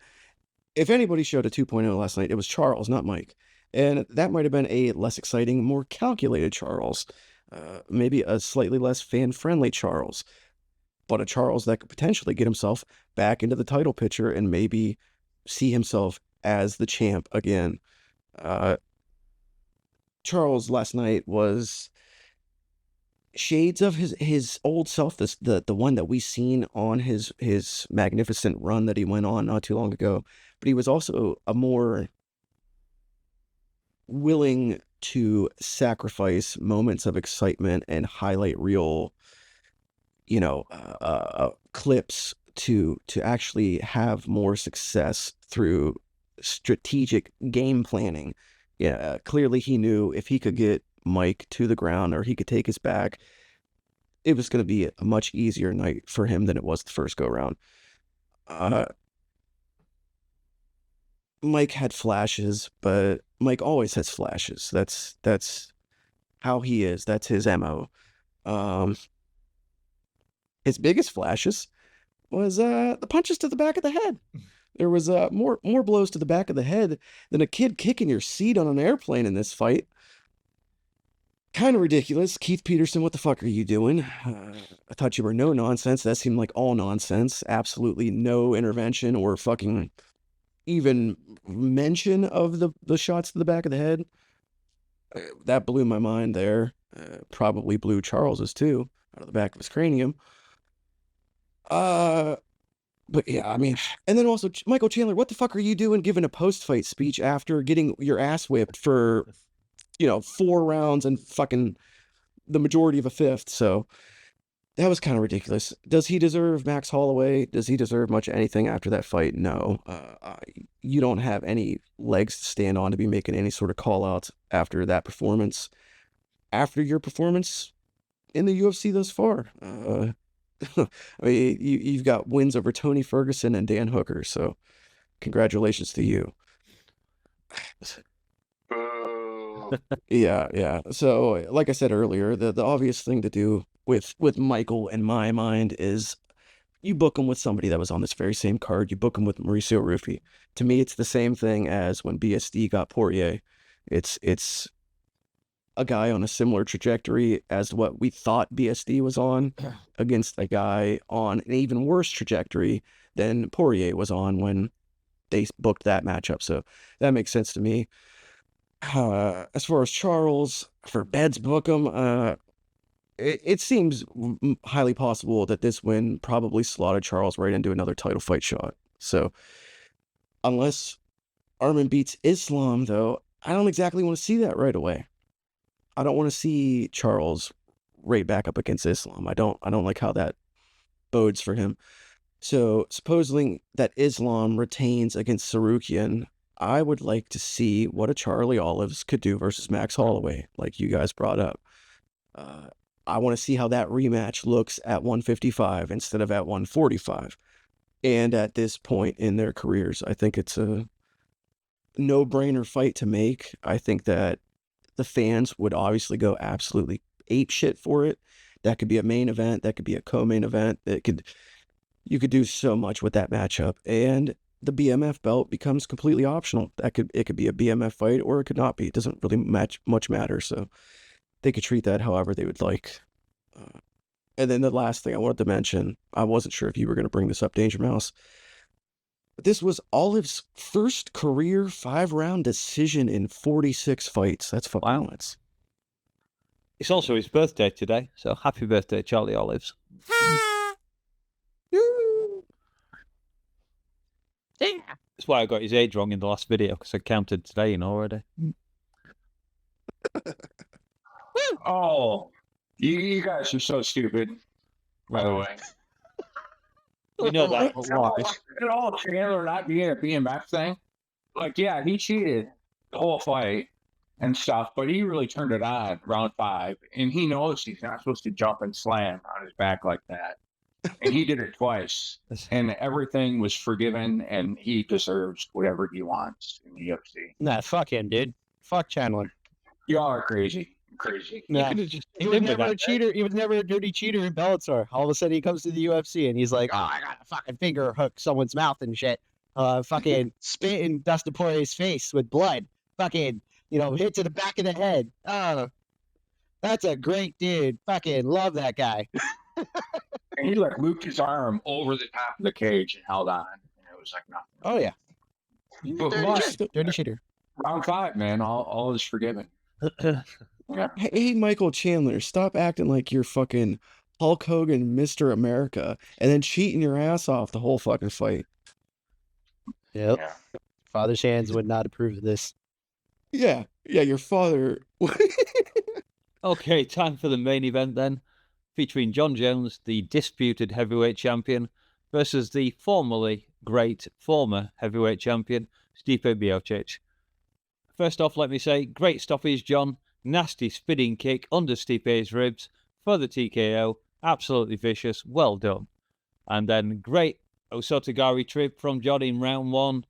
[SPEAKER 3] If anybody showed a 2.0 last night, it was Charles, not Mike. And that might have been a less exciting, more calculated Charles. Maybe a slightly less fan-friendly Charles. But a Charles that could potentially get himself back into the title picture and maybe see himself as the champ again. Charles last night was shades of his old self, the one that we seen on his magnificent run that he went on not too long ago. But he was also a more willing to sacrifice moments of excitement and highlight real, clips to actually have more success through strategic game planning. Yeah, clearly he knew if he could get Mike to the ground or he could take his back, it was going to be a much easier night for him than it was the first go round. Mike had flashes, but Mike always has flashes. That's how he is. That's his MO. His biggest flashes was the punches to the back of the head. There was more blows to the back of the head than a kid kicking your seat on an airplane in this fight. Kind of ridiculous. Keith Peterson, what the fuck are you doing? I thought you were no nonsense. That seemed like all nonsense. Absolutely no intervention or fucking even mention of the shots to the back of the head. That blew my mind there. Probably blew Charles's too, out of the back of his cranium. But yeah, I mean, and then also Michael Chandler, what the fuck are you doing giving a post-fight speech after getting your ass whipped for, 4 rounds and fucking the majority of a fifth? So that was kind of ridiculous. Does he deserve Max Holloway? Does he deserve much anything after that fight? No. You don't have any legs to stand on to be making any sort of call-outs after that performance. After your performance in the UFC thus far. I mean, you've got wins over Tony Ferguson and Dan Hooker, so congratulations to you. Yeah. So, like I said earlier, the obvious thing to do with Michael, in my mind, is you book him with somebody that was on this very same card. You book him with Mauricio Rufy. To me, it's the same thing as when BSD got Poirier. It's a guy on a similar trajectory as to what we thought BSD was on against a guy on an even worse trajectory than Poirier was on when they booked that matchup. So that makes sense to me. As far as Charles, for Beds book him, it seems highly possible that this win probably slotted Charles right into another title fight shot. So unless Arman beats Islam, though, I don't exactly want to see that right away. I don't want to see Charles right back up against Islam. I don't like how that bodes for him. So supposing that Islam retains against Sarukian, I would like to see what a Charlie Olives could do versus Max Holloway, like you guys brought up. I want to see how that rematch looks at 155 instead of at 145. And at this point in their careers, I think it's a no-brainer fight to make. I think that the fans would obviously go absolutely ape shit for it. That could be a main event. That could be a co-main event. You could do so much with that matchup. And the BMF belt becomes completely optional. It could be a BMF fight or it could not be. It doesn't really much matter. So they could treat that however they would like. And then the last thing I wanted to mention, I wasn't sure if you were going to bring this up, Dangermouse. This was Olive's first career 5-round decision in 46 fights. That's fucking nuts.
[SPEAKER 1] It's also his birthday today, so happy birthday, Charlie Olives. That's why I got his age wrong in the last video, because I counted today already.
[SPEAKER 5] Oh, you guys are so stupid, by the way.
[SPEAKER 1] We know that.
[SPEAKER 5] At all, Chandler not being a BMF thing. Like, yeah, he cheated the whole fight and stuff, but he really turned it on round 5, and he knows he's not supposed to jump and slam on his back like that. And he did it twice, and everything was forgiven, and he deserves whatever he wants in the UFC.
[SPEAKER 2] Nah, fuck him, dude. Fuck Chandler.
[SPEAKER 5] Y'all are crazy. Crazy.
[SPEAKER 1] You
[SPEAKER 2] Yeah.
[SPEAKER 1] could have just
[SPEAKER 2] He was
[SPEAKER 1] live with
[SPEAKER 2] never a
[SPEAKER 1] that.
[SPEAKER 2] cheater. He was never a dirty cheater in Bellator. All of a sudden, he comes to the UFC and he's like, "Oh, I gotta fucking finger hook someone's mouth and shit. Fucking spit in Dustin Poirier's face with blood. Fucking, hit to the back of the head. Oh, that's a great dude. Fucking love that guy."
[SPEAKER 5] And he like looped his arm over the top of the cage and held on. And it was like nothing.
[SPEAKER 2] Oh yeah,
[SPEAKER 5] But
[SPEAKER 2] dirty cheater.
[SPEAKER 5] round 5, man, all is forgiven. Yeah.
[SPEAKER 3] Hey, Michael Chandler, stop acting like you're fucking Hulk Hogan, Mr. America, and then cheating your ass off the whole fucking fight.
[SPEAKER 2] Yep.
[SPEAKER 5] Yeah.
[SPEAKER 2] Father's hands would not approve of this.
[SPEAKER 3] Yeah, your father.
[SPEAKER 1] Okay, time for the main event then, featuring John Jones, the disputed heavyweight champion, versus the formerly great former heavyweight champion, Stipe Miocic. First off, let me say, great stoppage, John. Nasty spinning kick under Stipe's ribs for the TKO. Absolutely vicious. Well done. And then great Osotogari trip from John in round 1.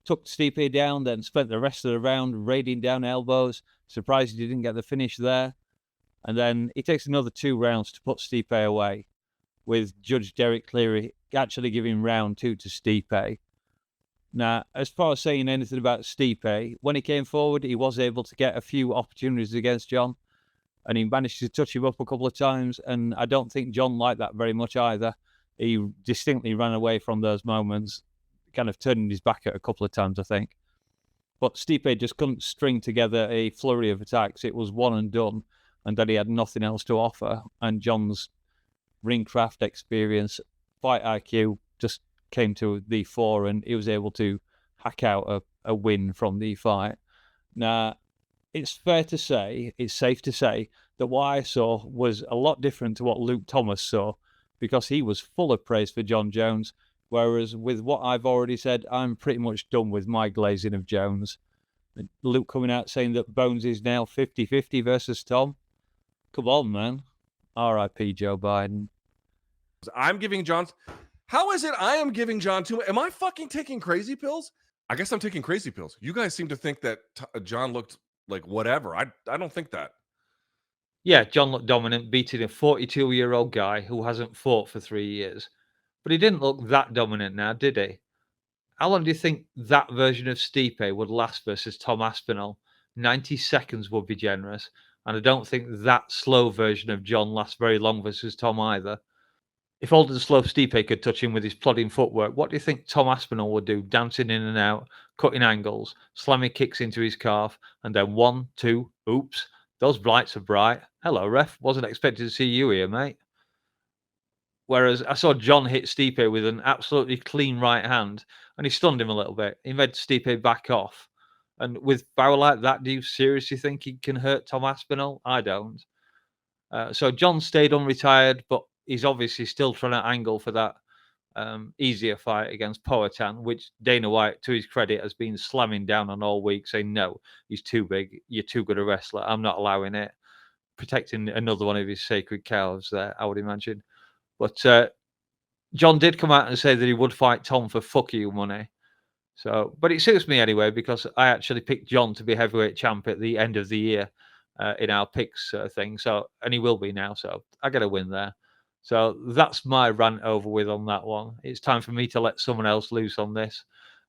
[SPEAKER 1] Took Stipe down, then spent the rest of the round raiding down elbows. Surprised he didn't get the finish there. And then he takes another 2 rounds to put Stipe away, with Judge Derek Cleary actually giving round 2 to Stipe. Now, as far as saying anything about Stipe, when he came forward, he was able to get a few opportunities against John, and he managed to touch him up a couple of times, and I don't think John liked that very much either. He distinctly ran away from those moments, kind of turning his back at a couple of times, I think. But Stipe just couldn't string together a flurry of attacks. It was one and done, and then he had nothing else to offer, and John's ringcraft experience, fight IQ just came to the fore, and he was able to hack out a win from the fight. Now, it's safe to say that what I saw was a lot different to what Luke Thomas saw, because he was full of praise for John Jones, whereas with what I've already said, I'm pretty much done with my glazing of Jones. Luke coming out saying that Bones is now 50-50 versus Tom. Come on, man. R.I.P. Joe Biden.
[SPEAKER 7] I'm giving John. How is it I am giving John too much? Am I fucking taking crazy pills? I guess I'm taking crazy pills. You guys seem to think that John looked like whatever. I don't think that.
[SPEAKER 1] Yeah, John looked dominant, beating a 42-year-old guy who hasn't fought for 3 years. But he didn't look that dominant now, did he? How long do you think that version of Stipe would last versus Tom Aspinall? 90 seconds would be generous. And I don't think that slow version of John lasts very long versus Tom either. If old and slow Stipe could touch him with his plodding footwork, what do you think Tom Aspinall would do? Dancing in and out, cutting angles, slamming kicks into his calf, and then 1, 2, oops, those blights are bright. Hello, ref, wasn't expecting to see you here, mate. Whereas I saw John hit Stipe with an absolutely clean right hand, and he stunned him a little bit. He made Stipe back off. And with power like that, do you seriously think he can hurt Tom Aspinall? I don't. So John stayed unretired, but he's obviously still trying to angle for that easier fight against Poatan, which Dana White, to his credit, has been slamming down on all week, saying, no, he's too big. You're too good a wrestler. I'm not allowing it. Protecting another one of his sacred cows there, I would imagine. But John did come out and say that he would fight Tom for fuck you money. So, but it suits me anyway, because I actually picked John to be heavyweight champ at the end of the year in our picks thing. So, and he will be now. So I get a win there. So that's my rant over with on that one. It's time for me to let someone else loose on this.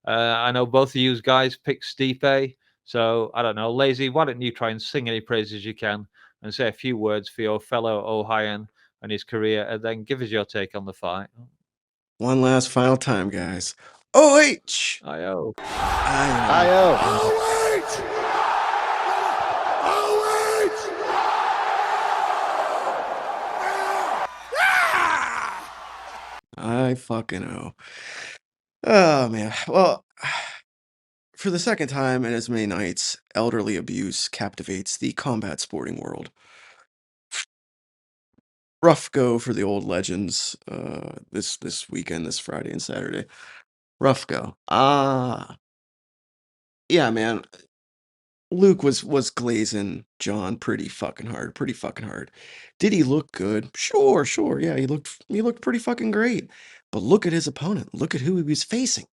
[SPEAKER 1] I know both of you guys picked Stipe. So I don't know, Lazy, why don't you try and sing any praises you can and say a few words for your fellow Ohioan and his career, and then give us your take on the fight.
[SPEAKER 3] One last final time, guys. OH!
[SPEAKER 1] I-O.
[SPEAKER 3] I fucking owe. Oh, man. Well, for the second time in as many nights, elderly abuse captivates the combat sporting world. Rough go for the old legends this weekend, this Friday and Saturday. Rough go. Yeah, man. Luke was glazing John pretty fucking hard. Did he look good? Sure. Yeah, he looked pretty fucking great. But look at his opponent. Look at who he was facing.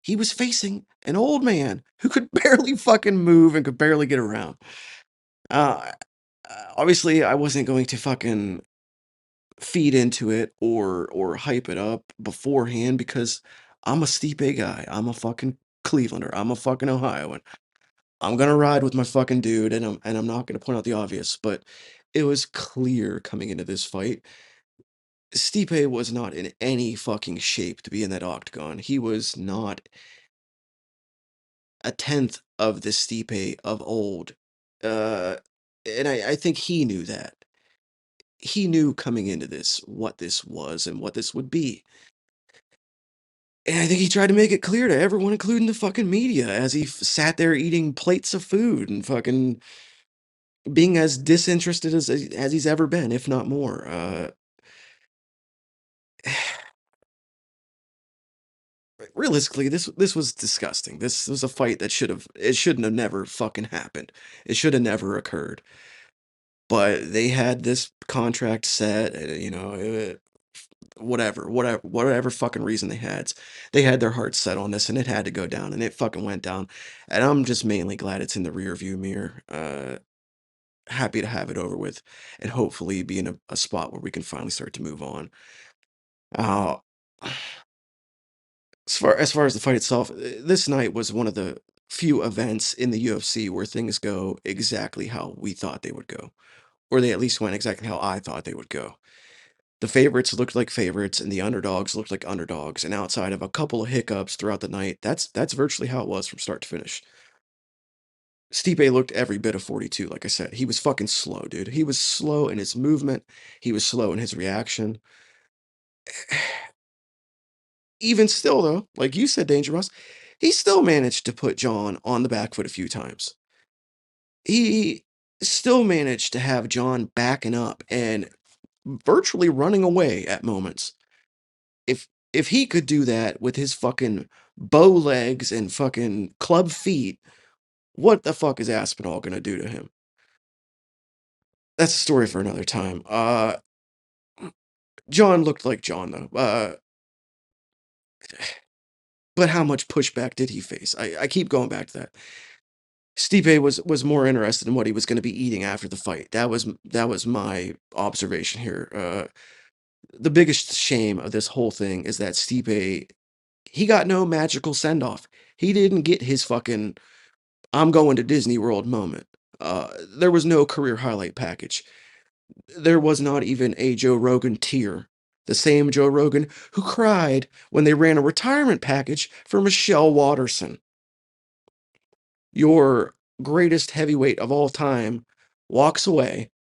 [SPEAKER 3] He was facing an old man who could barely fucking move and could barely get around. obviously I wasn't going to fucking feed into it or hype it up beforehand because I'm a Stipe guy. I'm a fucking Clevelander. I'm a fucking Ohioan. I'm gonna ride with my fucking dude, and I'm not gonna point out the obvious, but it was clear coming into this fight, Stipe was not in any fucking shape to be in that octagon. He was not a tenth of the Stipe of old. Uh, and I think he knew that. He knew coming into this what this was and what this would be. And I think he tried to make it clear to everyone, including the fucking media, as he sat there eating plates of food and fucking being as disinterested as he's ever been, if not more. Realistically, this was disgusting. This was a fight that shouldn't have never fucking happened. It should have never occurred. But they had this contract set, whatever fucking reason they had their hearts set on this, and it had to go down, and it fucking went down. And I'm just mainly glad it's in the rear view mirror. Happy to have it over with, and hopefully be in a spot where we can finally start to move on. Uh, as far as the fight itself, this night was one of the few events in the UFC where things go exactly how we thought they would go, or they at least went exactly how I thought they would go. The favorites looked like favorites, and the underdogs looked like underdogs. And outside of a couple of hiccups throughout the night, that's virtually how it was from start to finish. Stipe looked every bit of 42, like I said. He was fucking slow, dude. He was slow in his movement. He was slow in his reaction. Even still, though, like you said, Dangermouse, he still managed to put John on the back foot a few times. He still managed to have John backing up and virtually running away at moments. If he could do that with his fucking bow legs and fucking club feet, what the fuck is Aspinall gonna do to him? That's a story for another time. John looked like John though. But how much pushback did he face? I keep going back to that. Stipe was more interested in what he was going to be eating after the fight. That was my observation here. The biggest shame of this whole thing is that Stipe, he got no magical send off. He didn't get his fucking "I'm going to Disney World" moment. There was no career highlight package. There was not even a Joe Rogan tier. The same Joe Rogan who cried when they ran a retirement package for Michelle Watterson. Your greatest heavyweight of all time walks away.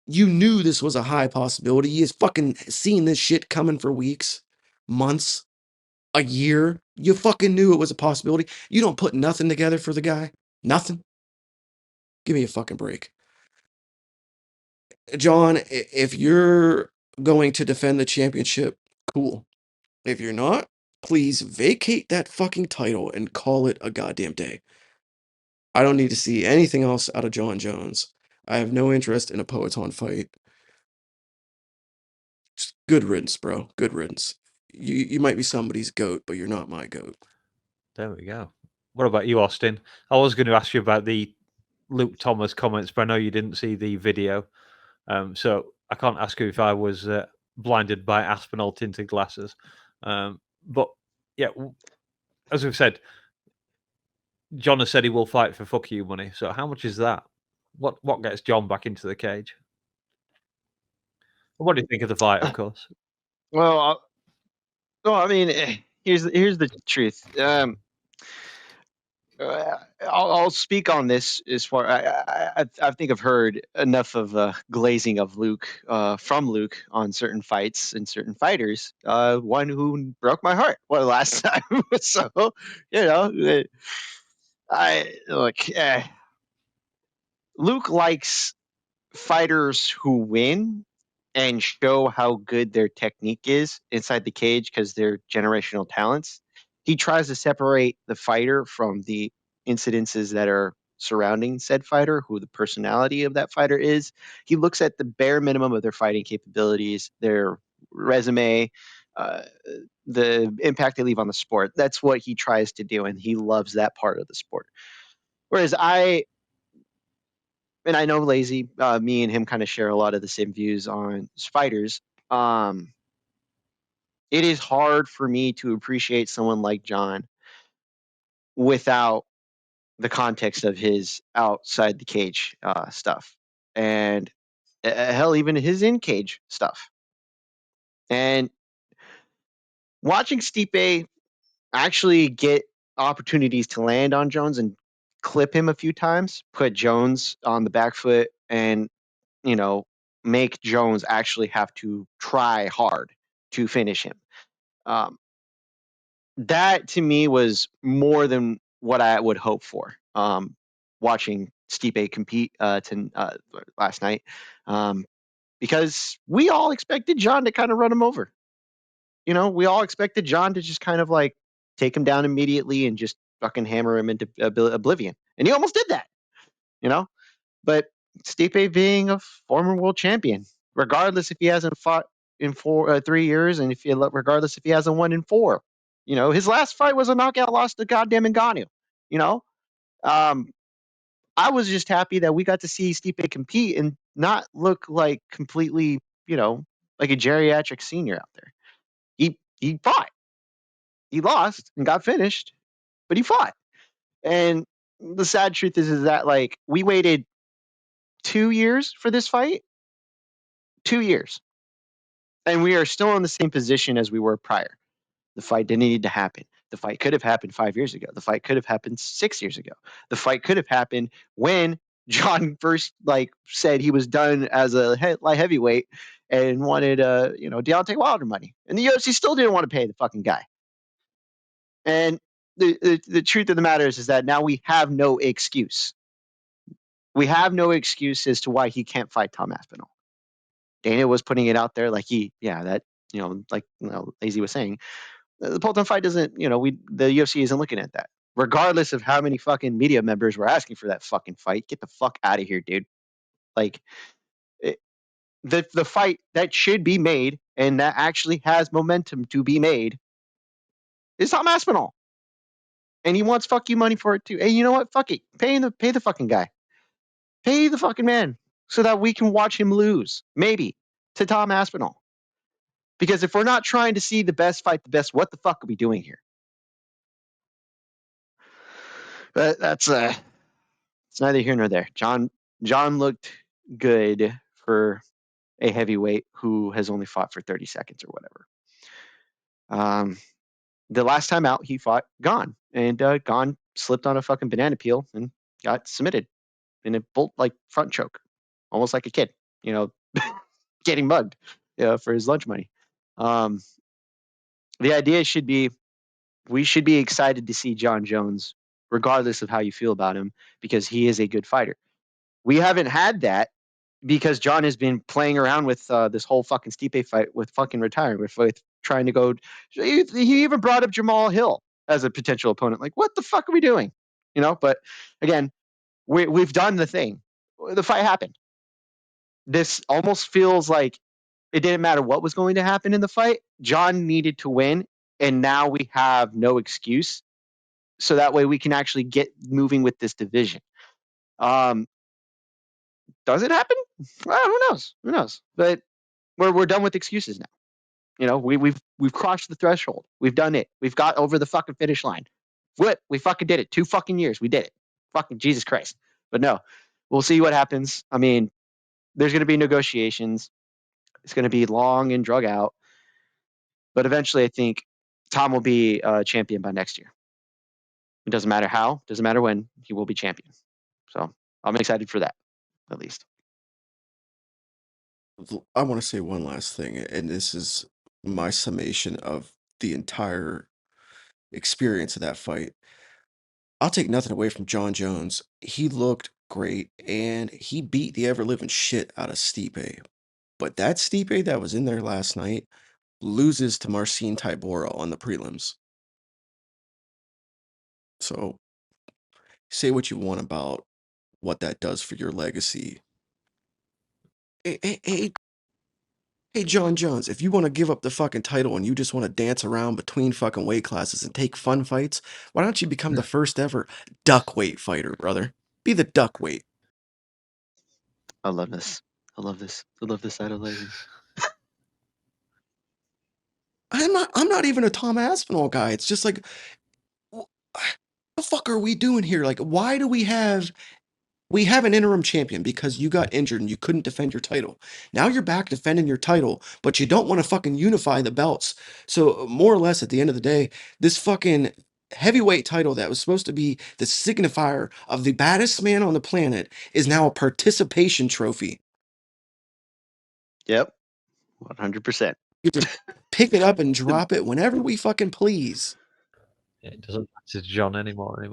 [SPEAKER 3] You knew this was a high possibility. You fucking seen this shit coming for weeks, months, a year. You fucking knew it was a possibility. You don't put nothing together for the guy. Nothing. Give me a fucking break. John, if you're going to defend the championship, cool. If you're not, please vacate that fucking title and call it a goddamn day. I don't need to see anything else out of John Jones. I have no interest in a Poeton fight. Just good riddance, bro. Good riddance. You might be somebody's goat, but you're not my goat.
[SPEAKER 1] There we go. What about you, Austin? I was going to ask you about the Luke Thomas comments, but I know you didn't see the video. So I can't ask you if I was blinded by Aspinall tinted glasses. But yeah, as we've said, John has said he will fight for fuck you money. So how much is that? What gets John back into the cage? What do you think of the fight, of course?
[SPEAKER 2] Well, I mean, here's the truth. I'll speak on this as far. I think I've heard enough of glazing of Luke from Luke on certain fights and certain fighters. One who broke my heart last time. So I look. Luke likes fighters who win and show how good their technique is inside the cage because they're generational talents. He tries to separate the fighter from the incidences that are surrounding said fighter, who the personality of that fighter is. He looks at the bare minimum of their fighting capabilities, their resume, uh, the impact they leave on the sport. That's what he tries to do, and he loves that part of the sport. Whereas and I know Lazy, me and him kind of share a lot of the same views on fighters. It is hard for me to appreciate someone like John without the context of his outside the cage stuff, and hell, even his in cage stuff. And watching Stipe actually get opportunities to land on Jones and clip him a few times, put Jones on the back foot, and make Jones actually have to try hard to finish him. That to me was more than what I would hope for. Watching Stipe compete last night, because we all expected John to kind of run him over. We all expected John to just kind of like take him down immediately and just fucking hammer him into oblivion, and he almost did that. But Stipe being a former world champion, regardless if he hasn't fought in 3 years, and regardless if he hasn't won in 4, his last fight was a knockout loss to goddamn Ngannou. I was just happy that we got to see Stipe compete and not look like completely, like a geriatric senior out there. He fought. He lost and got finished, but he fought. And the sad truth is that like we waited 2 years for this fight. 2 years. And we are still in the same position as we were prior. The fight didn't need to happen. The fight could have happened 5 years ago. The fight could have happened 6 years ago. The fight could have happened when John first said he was done as a light heavyweight and wanted Deontay Wilder money. And the UFC still didn't want to pay the fucking guy. And the truth of the matter is that now we have no excuse. We have no excuse as to why he can't fight Tom Aspinall. Dana was putting it out there Lazy was saying, the Polton fight doesn't, the UFC isn't looking at that. Regardless of how many fucking media members were asking for that fucking fight, get the fuck out of here, dude. The fight that should be made and that actually has momentum to be made is Tom Aspinall. And he wants fuck you money for it too. Hey, you know what? Fuck it. Pay the fucking guy. Pay the fucking man so that we can watch him lose, maybe, to Tom Aspinall. Because if we're not trying to see the best fight the best, what the fuck are we doing here? But that's it's neither here nor there. John looked good for a heavyweight who has only fought for 30 seconds or whatever. The last time out, he fought Gon, and Gon slipped on a fucking banana peel and got submitted in a bolt front choke, almost like a kid, getting mugged, for his lunch money. The idea should be, we should be excited to see John Jones, regardless of how you feel about him, because he is a good fighter. We haven't had that because John has been playing around with this whole fucking Stipe fight with fucking retiring, with trying to go. He even brought up Jamal Hill as a potential opponent. Like, what the fuck are we doing? But again, we've done the thing. The fight happened. This almost feels like it didn't matter what was going to happen in the fight. John needed to win, and now we have no excuse. So that way we can actually get moving with this division. Does it happen? Well, who knows? Who knows? But we're done with excuses now. We've crossed the threshold. We've done it. We've got over the fucking finish line. What? We fucking did it. 2 fucking years. We did it. Fucking Jesus Christ. But no, we'll see what happens. I mean, there's going to be negotiations. It's going to be long and drug out. But eventually, I think Tom will be champion by next year. It doesn't matter how, doesn't matter when, he will be champion. So I'm excited for that, at least.
[SPEAKER 3] I want to say one last thing, and this is my summation of the entire experience of that fight. I'll take nothing away from John Jones. He looked great, and he beat the ever-living shit out of Stipe. But that Stipe that was in there last night loses to Marcin Tybura on the prelims. So say what you want about what that does for your legacy. Hey, John Jones, if you want to give up the fucking title and you just want to dance around between fucking weight classes and take fun fights, why don't you become the first ever duck weight fighter, brother? Be the duck weight.
[SPEAKER 2] I love this. I love this. I love this side of Lazy.
[SPEAKER 3] I'm not even a Tom Aspinall guy. It's just like, what the fuck are we doing here? Like, why do we have an interim champion because you got injured and you couldn't defend your title. Now you're back defending your title, but you don't want to fucking unify the belts. So more or less at the end of the day, this fucking heavyweight title that was supposed to be the signifier of the baddest man on the planet is now a participation trophy.
[SPEAKER 2] Yep. 100%.
[SPEAKER 3] You just pick it up and drop it whenever we fucking please.
[SPEAKER 1] Yeah, it doesn't matter to John anymore.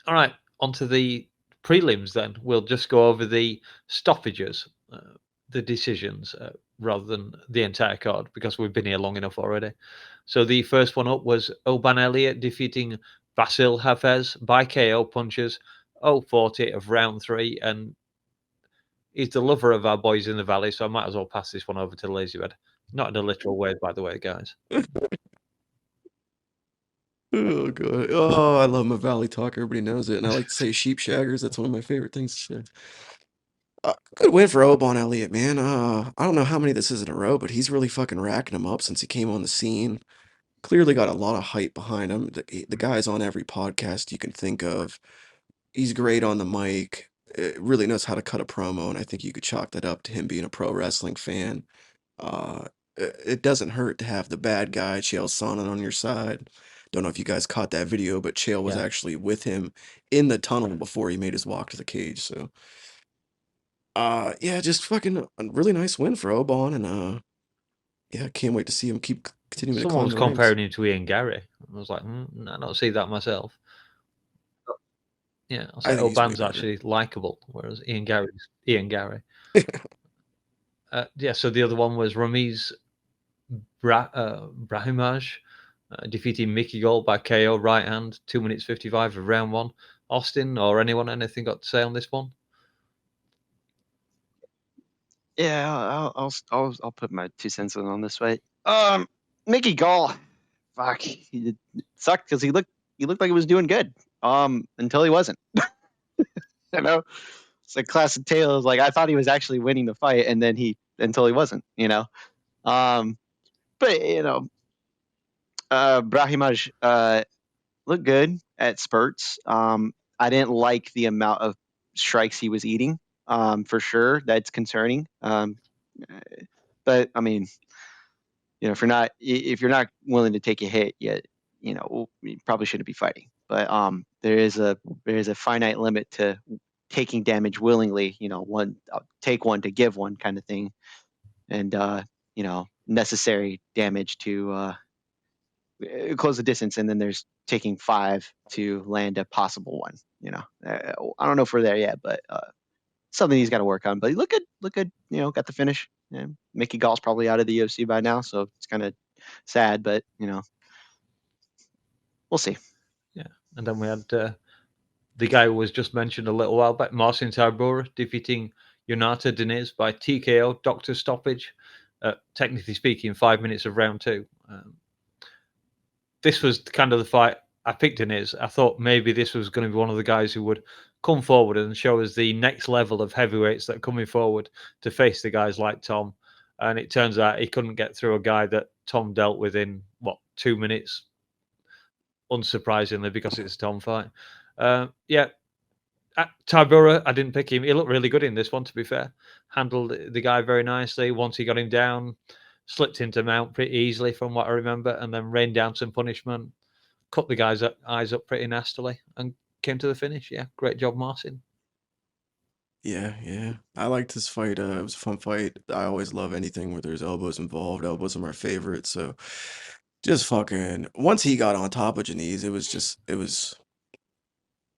[SPEAKER 1] All right, onto the prelims then. We'll just go over the stoppages, the decisions, rather than the entire card, because we've been here long enough already. So the first one up was Oban Elliott defeating Vasil Hafez by KO punches, 0-40 of round 3, and he's the lover of our boys in the valley, so I might as well pass this one over to Lazybed. Not in a literal way, by the way, guys.
[SPEAKER 3] Oh god. Oh, I love my Valley talk. Everybody knows it. And I like to say sheep shaggers. That's one of my favorite things to say. Good win for Oban Elliott, man. I don't know how many this is in a row, but he's really fucking racking them up since he came on the scene. Clearly got a lot of hype behind him. The guy's on every podcast you can think of. He's great on the mic. Really knows how to cut a promo, and I think you could chalk that up to him being a pro wrestling fan. It doesn't hurt to have the bad guy, Chael Sonnen, on your side. Don't know if you guys caught that video, but Chael was actually with him in the tunnel before he made his walk to the cage. So, yeah, just fucking a really nice win for Oban, and yeah, can't wait to see him keep continuing to
[SPEAKER 1] Someone
[SPEAKER 3] climb
[SPEAKER 1] was
[SPEAKER 3] the ranks.
[SPEAKER 1] comparing him to Ian Gary. I was like, I don't see that myself. Yeah, I was
[SPEAKER 3] I
[SPEAKER 1] like,
[SPEAKER 3] think he's way
[SPEAKER 1] Oban's
[SPEAKER 3] better.
[SPEAKER 1] actually likable, whereas Ian Gary's Ian Gary. Yeah, so the other one was Ramiz Brahimaj defeating Mickey Gall by KO right hand, 2 minutes 55 of round 1. Austin or anyone, anything got to say on this one?
[SPEAKER 2] Yeah, I'll put my 2 cents in on this fight. Mickey Gall, fuck, he sucked because he looked like he was doing good. Until he wasn't. You know, it's like classic tale. Like I thought he was actually winning the fight, and then until he wasn't. You know, but you know, Brahimaj looked good at spurts. I didn't like the amount of strikes he was eating. For sure, that's concerning. But I mean, you know, if you're not willing to take a hit yet, you know, you probably shouldn't be fighting. But there is a finite limit to taking damage willingly. You know, take one to give one kind of thing, and you know, necessary damage to close the distance, and then there's taking 5 to land a possible one. You know, I don't know if we're there yet, but something he's got to work on. But he look good. You know, got the finish. Yeah, Mickey Gall's probably out of the UFC by now, so it's kind of sad, but you know, we'll see.
[SPEAKER 1] Yeah, and then we had the guy who was just mentioned a little while back, Marcin Tybura, defeating Yonata Deniz by TKO, doctor stoppage. Technically speaking, 5 minutes of round 2. This was kind of the fight I picked Deniz. I thought maybe this was going to be one of the guys who would come forward and show us the next level of heavyweights that are coming forward to face the guys like Tom. And it turns out he couldn't get through a guy that Tom dealt with in, 2 minutes? Unsurprisingly, because it's a Tom fight. Yeah, Tybura, I didn't pick him. He looked really good in this one, to be fair. Handled the guy very nicely. Once he got him down, slipped into mount pretty easily from what I remember, and then rained down some punishment. Cut the guy's eyes up pretty nastily and came to the finish. Yeah, great job, Marcin.
[SPEAKER 3] Yeah. I liked this fight. It was a fun fight. I always love anything where there's elbows involved. Elbows are my favorite. So just fucking once he got on top of Janice, it was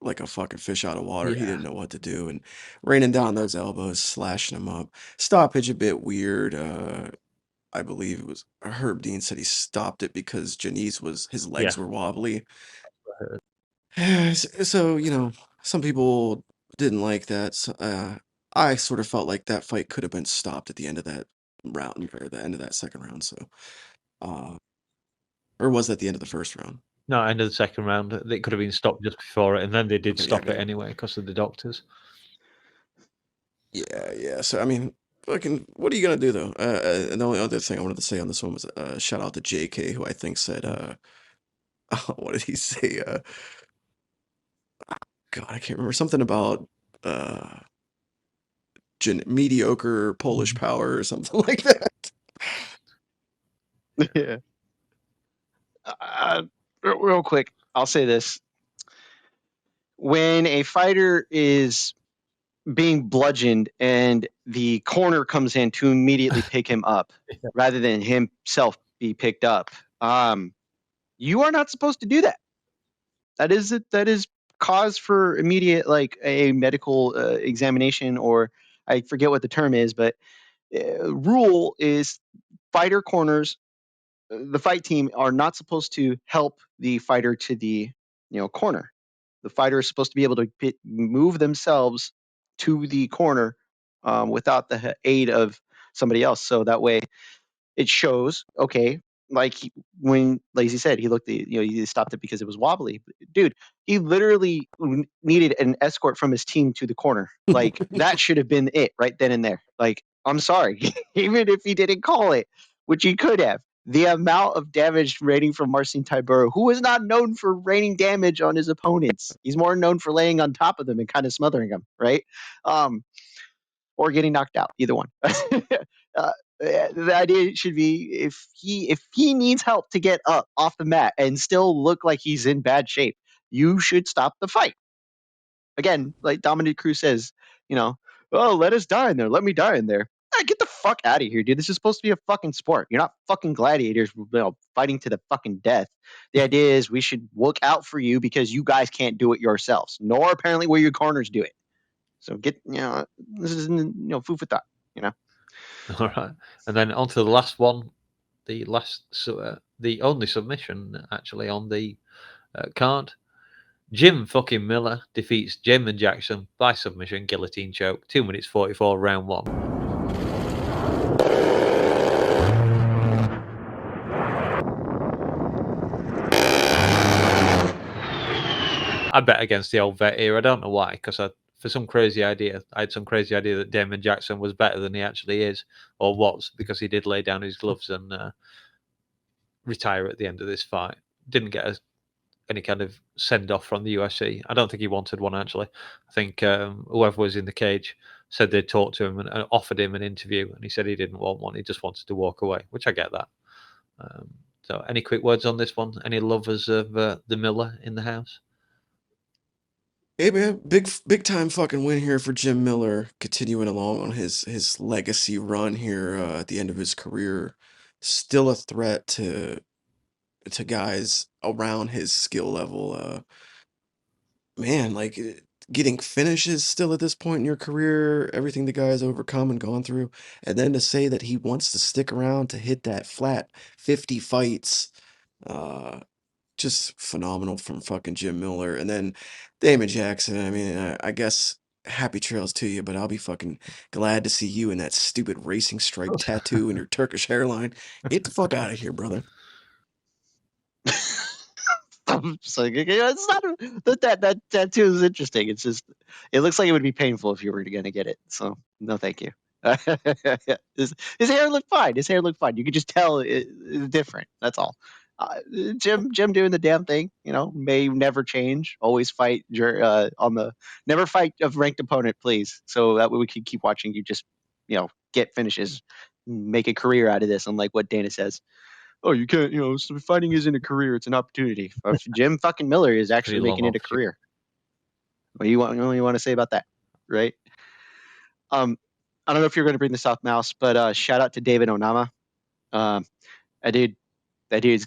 [SPEAKER 3] like a fucking fish out of water. He didn't know what to do. And raining down those elbows, slashing them up. Stoppage a bit weird. I believe it was Herb Dean said he stopped it because Janice his legs were wobbly. So, you know, some people didn't like that. So, I sort of felt like that fight could have been stopped at the end of that round or the end of that second round. So, or was that the end of the first round?
[SPEAKER 1] No, end of the second round. It could have been stopped just before it, and then they did stop it anyway because of the doctors.
[SPEAKER 3] Yeah. So I mean, fucking, what are you gonna do though? And the only other thing I wanted to say on this one was shout out to JK, who I think said, what did he say? God, I can't remember something about uh mediocre Polish power or something like that.
[SPEAKER 2] Yeah. Real quick, I'll say this: when a fighter is being bludgeoned and the corner comes in to immediately pick him up, rather than himself be picked up, you are not supposed to do that. That is cause for immediate like a medical examination, or I forget what the term is, but rule is fighter corners, the fight team are not supposed to help the fighter to the corner. The fighter is supposed to be able to move themselves to the corner without the aid of somebody else. So that way it shows, okay, like when Lazy said, he looked, he stopped it because it was wobbly. Dude, he literally needed an escort from his team to the corner. Like that should have been it right then and there. Like, I'm sorry, even if he didn't call it, which he could have. The amount of damage raining from Marcin Tybura, who is not known for raining damage on his opponents. He's more known for laying on top of them and kind of smothering them, right? Or getting knocked out, either one. The idea should be if he needs help to get up off the mat and still look like he's in bad shape, you should stop the fight. Again, like Dominic Cruz says, oh, let us die in there. Let me die in there. Get the fuck out of here, dude. This is supposed to be a fucking sport. You're not fucking gladiators, fighting to the fucking death. The idea is we should look out for you because you guys can't do it yourselves, nor apparently will your corners do it. So get, this is, food for thought,
[SPEAKER 1] All right, and then on to the last one, the only submission actually on the card. Jim fucking Miller defeats Jamin Jackson by submission guillotine choke. 2 minutes 44, round 1. I bet against the old vet here. I don't know why, because I had some crazy idea that Damon Jackson was better than he actually is, or was, because he did lay down his gloves and retire at the end of this fight. Didn't get any kind of send off from the UFC. I don't think he wanted one, actually. I think whoever was in the cage said they'd talked to him and offered him an interview, and he said he didn't want one. He just wanted to walk away, which I get that. So any quick words on this one? Any lovers of the Miller in the house?
[SPEAKER 3] Hey man, big time fucking win here for Jim Miller, continuing along on his legacy run here at the end of his career. Still a threat to guys around his skill level. Man, like getting finishes still at this point in your career, everything the guy's overcome and gone through, and then to say that he wants to stick around to hit that flat 50 fights, uh, just phenomenal from fucking Jim Miller. And then Damon Jackson, I mean, I guess happy trails to you, but I'll be fucking glad to see you in that stupid racing stripe tattoo and your Turkish hairline. Get the fuck out of here, brother.
[SPEAKER 2] I'm just like, it's not that tattoo is interesting. It's just, it looks like it would be painful if you were going to get it. So no, thank you. his hair looked fine. His hair looked fine. You could just tell it's different. That's all. Jim doing the damn thing. May never change. Always fight never fight a ranked opponent, please. So that way we can keep watching you just get finishes, make a career out of this. Unlike what Dana says. Oh, you can't, fighting isn't a career, it's an opportunity. Jim fucking Miller is actually making it a career. What do you want to say about that? Right? I don't know if you're going to bring this up, Mouse, but shout out to David Onama. That dude's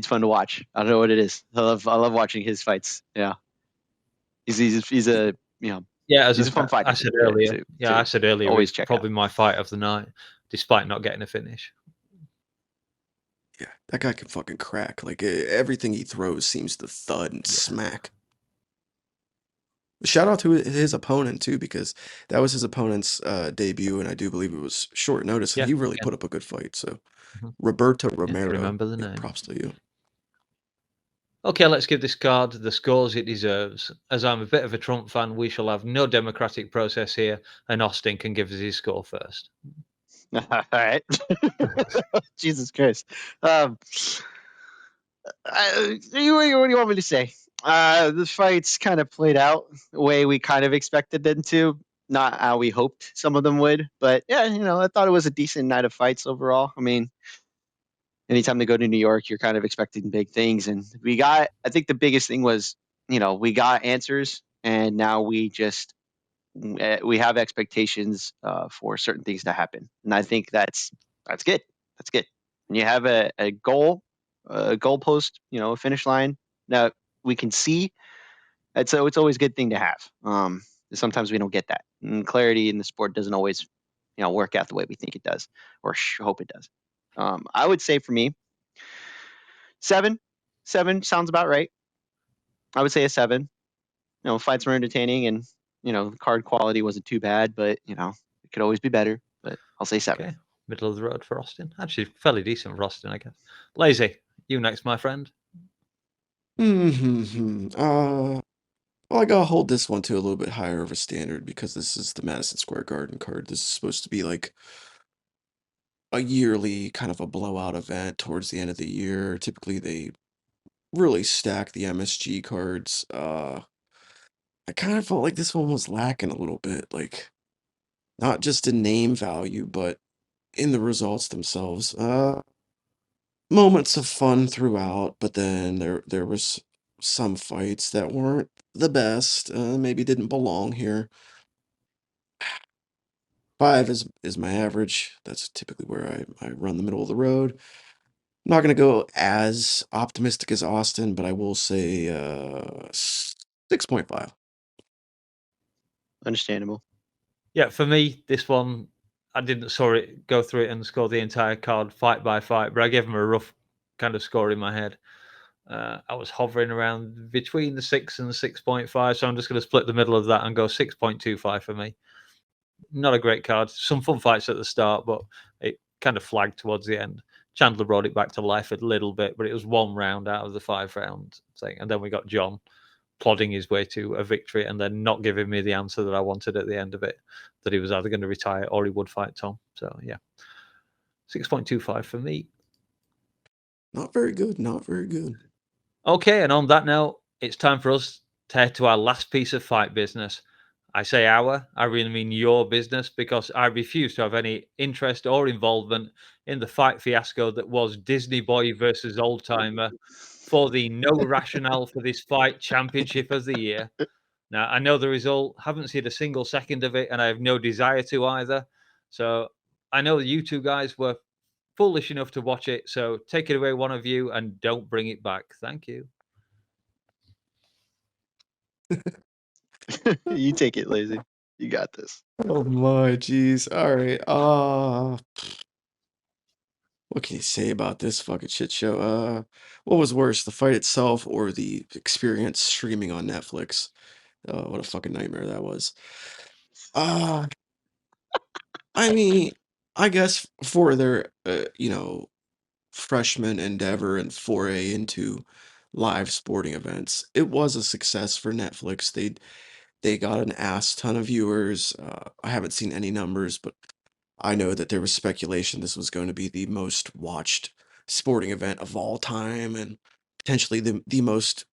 [SPEAKER 2] fun to watch. I don't know what it is. I love watching his fights. Yeah. He's a,
[SPEAKER 1] Yeah,
[SPEAKER 2] he's a fun fighter.
[SPEAKER 1] I said earlier. I said earlier.
[SPEAKER 2] Always
[SPEAKER 1] check probably out. My fight of the night, despite not getting a finish.
[SPEAKER 3] Yeah, that guy can fucking crack. Like everything he throws seems to thud and smack. Shout out to his opponent too, because that was his opponent's debut, and I do believe it was short notice, and he really put up a good fight. So Roberto Romero,
[SPEAKER 1] remember the name.
[SPEAKER 3] Props to you.
[SPEAKER 1] Okay, let's give this card the scores it deserves. As I'm a bit of a Trump fan, we shall have no democratic process here, and Austin can give us his score first.
[SPEAKER 2] All right. Jesus Christ. What do you want me to say? The fights kind of played out the way we kind of expected them to. Not how we hoped some of them would, but yeah, I thought it was a decent night of fights overall. I mean, anytime they go to New York, you're kind of expecting big things, and I think the biggest thing was, we got answers, and now we have expectations for certain things to happen, and I think that's good. That's good. When you have a goalpost, a finish line that we can see, it's always a good thing to have. Sometimes we don't get that, and clarity in the sport doesn't always, work out the way we think it does or hope it does. I would say for me, 7, 7 sounds about right. I would say a 7. Fights were entertaining, and the card quality wasn't too bad, but it could always be better. But I'll say 7.
[SPEAKER 1] Okay, middle of the road for Austin. Actually, fairly decent for Austin, I guess. Lazy, you next, my friend.
[SPEAKER 3] Well, I gotta hold this one to a little bit higher of a standard because this is the Madison Square Garden card. This is supposed to be like a yearly kind of a blowout event towards the end of the year. Typically, they really stack the MSG cards. I kind of felt like this one was lacking a little bit, like not just in name value, but in the results themselves. Moments of fun throughout, but then there was some fights that weren't the best. Maybe didn't belong here. 5 is my average. That's typically where I run the middle of the road. I'm not gonna go as optimistic as Austin, but I will say 6.5.
[SPEAKER 2] Understandable.
[SPEAKER 1] Yeah, for me, this one, I didn't go through it and score the entire card fight by fight, but I gave him a rough kind of score in my head. I was hovering around between the 6 and 6.5, so I'm just going to split the middle of that and go 6.25 for me. Not a great card. Some fun fights at the start, but it kind of flagged towards the end. Chandler brought it back to life a little bit, but it was 1 round out of the 5 round thing. And then we got John plodding his way to a victory and then not giving me the answer that I wanted at the end of it, that he was either going to retire or he would fight Tom. So, yeah, 6.25 for me.
[SPEAKER 3] Not very good. Not very good.
[SPEAKER 1] Okay, and on that note, it's time for us to head to our last piece of fight business. I say our, I really mean your business, because I refuse to have any interest or involvement in the fight fiasco that was Disney Boy versus Old Timer for the no rationale for this fight championship of the year. Now, I know the result, haven't seen a single second of it, and I have no desire to either. So I know you two guys were foolish enough to watch it. So take it away, one of you, and don't bring it back. Thank you.
[SPEAKER 2] You take it, Lazy. You got this.
[SPEAKER 3] Oh my jeez. All right. What can you say about this fucking shit show? What was worse, the fight itself or the experience streaming on Netflix? What a fucking nightmare that was. Uh, I mean, I guess for their, freshman endeavor and foray into live sporting events, it was a success for Netflix. They got an ass ton of viewers. I haven't seen any numbers, but I know that there was speculation this was going to be the most watched sporting event of all time and potentially the most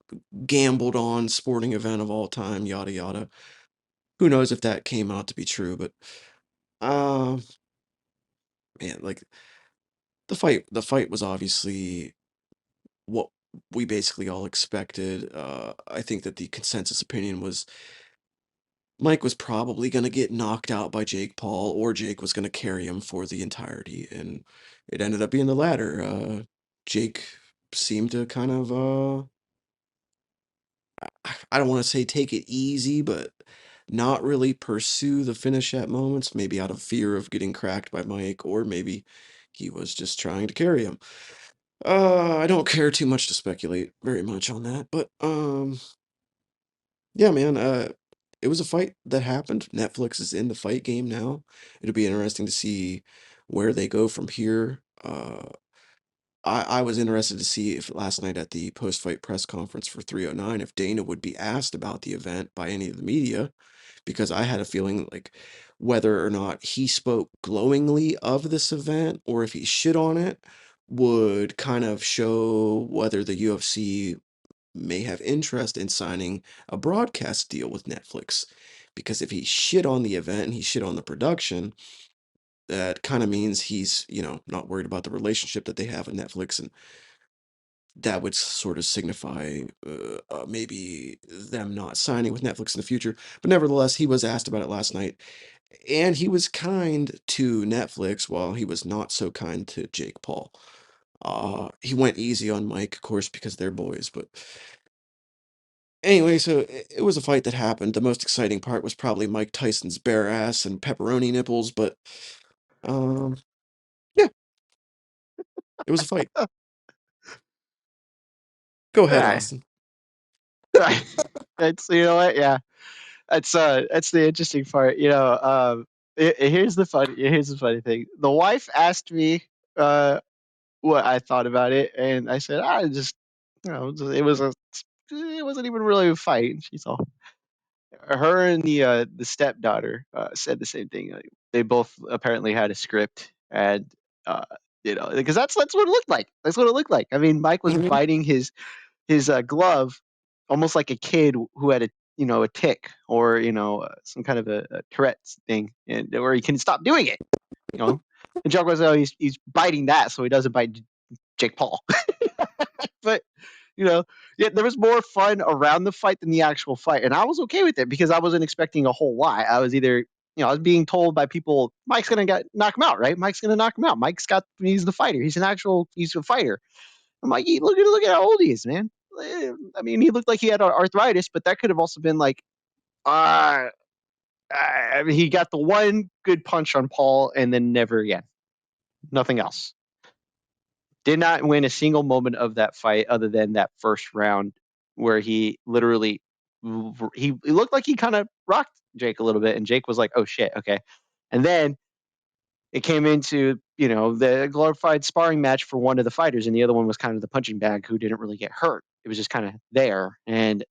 [SPEAKER 3] gambled on sporting event of all time, yada yada. Who knows if that came out to be true, but uh man, like the fight was obviously what we basically all expected. I think that the consensus opinion was Mike was probably going to get knocked out by Jake Paul, or Jake was going to carry him for the entirety, and it ended up being the latter. Jake seemed to kind of, I don't want to say take it easy, but not really pursue the finish at moments, maybe out of fear of getting cracked by Mike, or maybe he was just trying to carry him. I don't care too much to speculate very much on that, but yeah, man. It was a fight that happened. Netflix is in the fight game now. It'll be interesting to see where they go from here. I was interested to see if last night at the post-fight press conference for 309, if Dana would be asked about the event by any of the media, because I had a feeling like whether or not he spoke glowingly of this event or if he shit on it would kind of show whether the UFC may have interest in signing a broadcast deal with Netflix. Because if he shit on the event and he shit on the production, that kind of means he's, not worried about the relationship that they have with Netflix, and that would sort of signify maybe them not signing with Netflix in the future. But nevertheless, he was asked about it last night, and he was kind to Netflix while he was not so kind to Jake Paul. He went easy on Mike, of course, because they're boys, but anyway, so it was a fight that happened. The most exciting part was probably Mike Tyson's bare ass and pepperoni nipples, but yeah, it was a fight. Go ahead,
[SPEAKER 2] Right.
[SPEAKER 3] Austin.
[SPEAKER 2] That's what, yeah. That's the interesting part. Here's the funny thing. The wife asked me what I thought about it, and I said, I just it wasn't even really a fight. And she's all, her and the stepdaughter said the same thing. Like, they both apparently had a script, and because that's what it looked like. That's what it looked like. I mean, Mike was
[SPEAKER 3] Mhm.
[SPEAKER 2] biting his glove almost like a kid who had a tick or some kind of a Tourette's thing, and where he can stop doing it. The joke was, oh, he's biting that so he doesn't bite Jake Paul. But yeah, there was more fun around the fight than the actual fight, and I was okay with it because I wasn't expecting a whole lot. I was either I was being told by people, Mike's gonna knock him out, right? Mike's gonna knock him out. He's the fighter. He's a fighter. I'm like, look at how old he is, man. I mean, he looked like he had arthritis, but that could have also been like, I mean, he got the one good punch on Paul and then never again. Nothing else. Did not win a single moment of that fight other than that first round where he literally he looked like he kind of rocked Jake a little bit, and Jake was like, oh shit, okay. And then it came into the glorified sparring match for one of the fighters, and the other one was kind of the punching bag who didn't really get hurt. It was just kind of there. And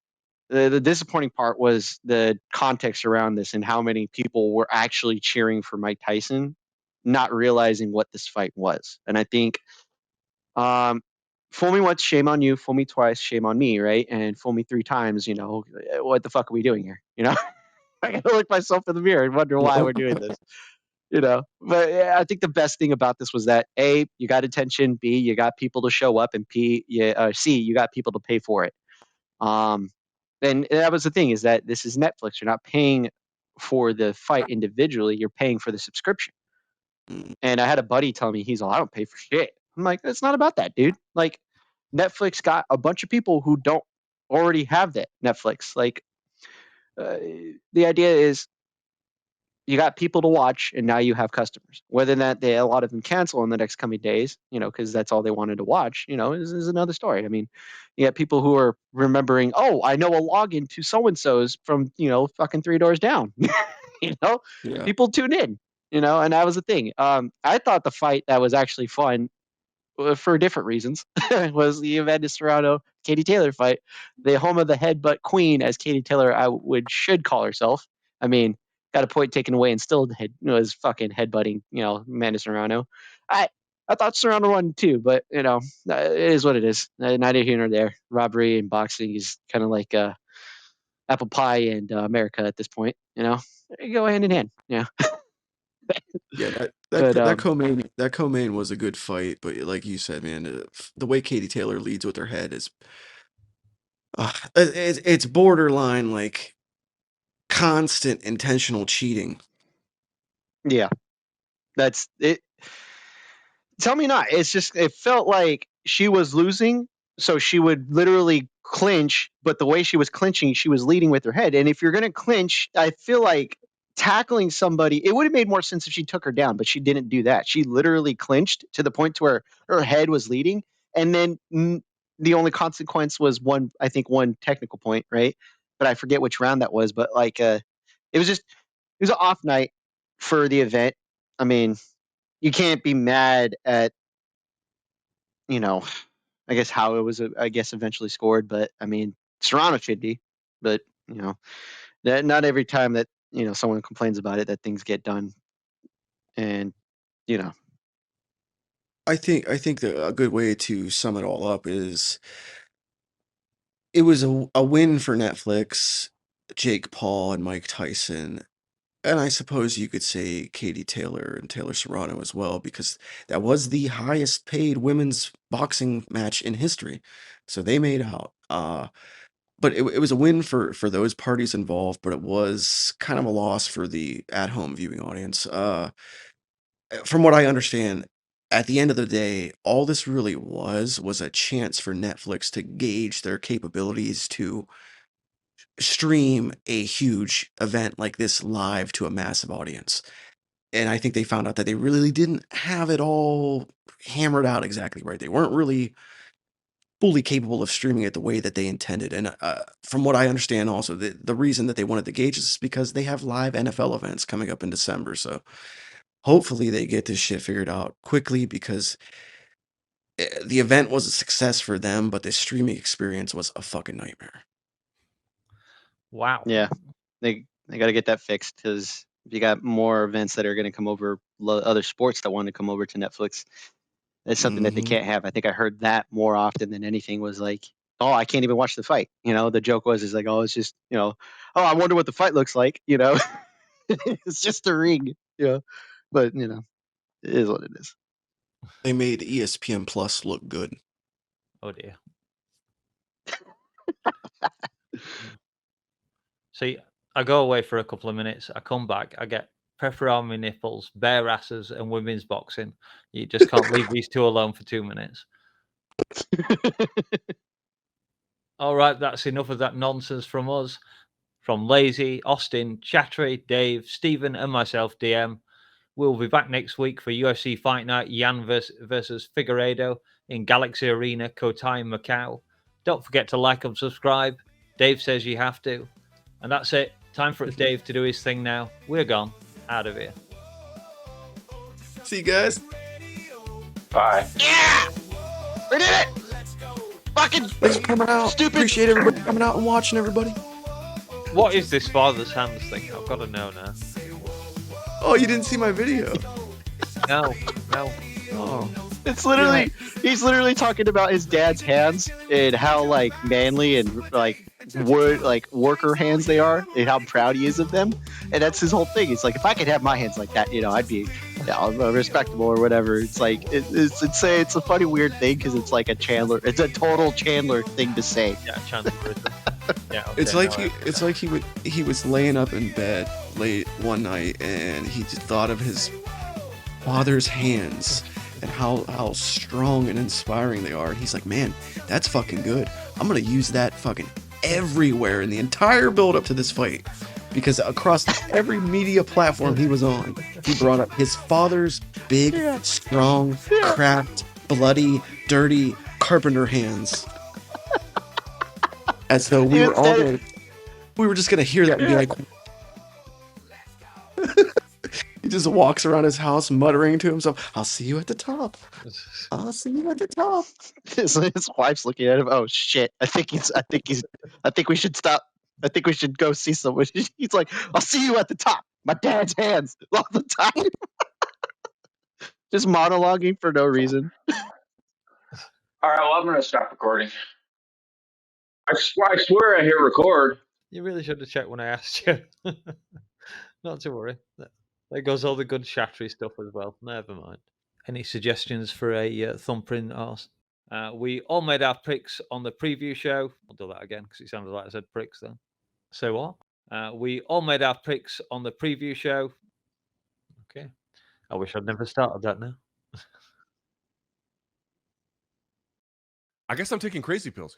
[SPEAKER 2] the disappointing part was the context around this and how many people were actually cheering for Mike Tyson, not realizing what this fight was. And I think fool me once, shame on you. Fool me twice, shame on me, right? And fool me 3 times, what the fuck are we doing here? I gotta look myself in the mirror and wonder why we're doing this. But yeah, I think the best thing about this was that A, you got attention, B, you got people to show up, and C, you got people to pay for it. And that was the thing, is that this is Netflix. You're not paying for the fight individually, you're paying for the subscription. And I had a buddy tell me, he's all, I don't pay for shit. I'm like, it's not about that, dude. Like, Netflix got a bunch of people who don't already have that Netflix. Like, the idea is you got people to watch, and now you have customers. Whether that a lot of them cancel in the next coming days, because that's all they wanted to watch, is another story. I mean, you got people who are remembering, oh, I know a login to so and so's from fucking 3 doors down.
[SPEAKER 3] Yeah.
[SPEAKER 2] People tune in. And that was the thing. I thought the fight that was actually fun for different reasons was the Amanda Serrano Katie Taylor fight, the home of the headbutt queen, as Katie Taylor should call herself. I mean, got a point taken away and still was fucking headbutting Amanda Serrano. I thought Serrano won too, but it is what it is. Neither here nor there. Robbery and boxing is kind of like apple pie and America at this point. They go hand in hand. Yeah.
[SPEAKER 3] Yeah,
[SPEAKER 2] But,
[SPEAKER 3] that co-main was a good fight, but like you said, man, the way Katie Taylor leads with her head is it's borderline like constant intentional cheating.
[SPEAKER 2] Yeah, that's it. Tell me not. It's just, it felt like she was losing, so she would literally clinch, but the way she was clinching, she was leading with her head. And if you're going to clinch, I feel like tackling somebody, it would have made more sense if she took her down, but she didn't do that. She literally clinched to the point to where her head was leading. And then the only consequence was one technical point, right? But I forget which round that was, but like, it was an off night for the event. I mean, you can't be mad at I guess how it was, eventually scored. But I mean, Serrano should be. But that not every time that someone complains about it that things get done. And
[SPEAKER 3] I think that a good way to sum it all up is it was a win for Netflix, Jake Paul and Mike Tyson, and I suppose you could say Katie Taylor and Taylor Serrano as well, because that was the highest paid women's boxing match in history. So they made out. But it was a win for those parties involved, but it was kind of a loss for the at-home viewing audience. From what I understand, at the end of the day, all this really was a chance for Netflix to gauge their capabilities to stream a huge event like this live to a massive audience. And I think they found out that they really didn't have it all hammered out exactly right. They weren't really fully capable of streaming it the way that they intended. And from what I understand, also, the reason that they wanted to gauge this is because they have live NFL events coming up in December. So hopefully they get this shit figured out quickly, because the event was a success for them, but the streaming experience was a fucking nightmare.
[SPEAKER 1] Wow.
[SPEAKER 2] yeah, they got to get that fixed, because if you got more events that are going to come over, other sports that want to come over to Netflix, it's something that they can't have. I think I heard that more often than anything was like, oh, I can't even watch the fight. The joke is like, oh, it's just, oh, I wonder what the fight looks like. It's just a ring. But it is what it is.
[SPEAKER 3] They made ESPN Plus look good.
[SPEAKER 1] Oh dear. See, I go away for a couple of minutes. I come back. I get pepperoni nipples, bare asses, and women's boxing. You just can't leave these two alone for 2 minutes. All right, that's enough of that nonsense from us. From Lazy, Austin, Chatri, Dave, Stephen, and myself, DM. We'll be back next week for UFC Fight Night, Yan versus Figueiredo in Galaxy Arena, Cotai, Macau. Don't forget to like and subscribe. Dave says you have to. And that's it. Time for Dave to do his thing now. We're gone. Out of here.
[SPEAKER 3] See you guys.
[SPEAKER 5] Bye.
[SPEAKER 2] Yeah! We did it! Fucking
[SPEAKER 3] Thanks for coming out.
[SPEAKER 2] stupid.
[SPEAKER 3] Appreciate everybody coming out and watching, everybody.
[SPEAKER 1] What is this father's hands thing? I've got to know now.
[SPEAKER 3] Oh, you didn't see my video?
[SPEAKER 1] No.
[SPEAKER 3] Oh.
[SPEAKER 2] It's literally, he's literally talking about his dad's hands and how like manly and like worker hands they are, and how proud he is of them. And that's his whole thing. It's like, if I could have my hands like that, I'd be respectable or whatever. It's like it's a funny weird thing, because it's like it's a total Chandler thing to say.
[SPEAKER 1] Yeah, Chandler. Yeah, okay,
[SPEAKER 3] It's like he was laying up in bed late one night, and he just thought of his father's hands and how strong and inspiring they are. And he's like, man, that's fucking good. I'm gonna use that fucking everywhere in the entire build up to this fight, because across every media platform he was on, he brought up his father's big, strong, cracked, bloody, dirty carpenter hands. As though we were just gonna hear that and be like, he just walks around his house muttering to himself, "I'll see you at the top. I'll see you at the top."
[SPEAKER 2] His wife's looking at him. Oh shit! I think we should stop. I think we should go see someone. He's like, "I'll see you at the top." My dad's hands all the time. Just monologuing for no reason.
[SPEAKER 5] All right, well, I'm going to stop recording. I swear I hit record.
[SPEAKER 1] You really should have checked when I asked you. Not to worry. There goes all the good Chatri stuff as well. Never mind. Any suggestions for a thumbprint arse? We all made our picks on the preview show. I'll do that again because it sounded like I said pricks then. So what? We all made our picks on the preview show. Okay. I wish I'd never started that now.
[SPEAKER 7] I guess I'm taking crazy pills.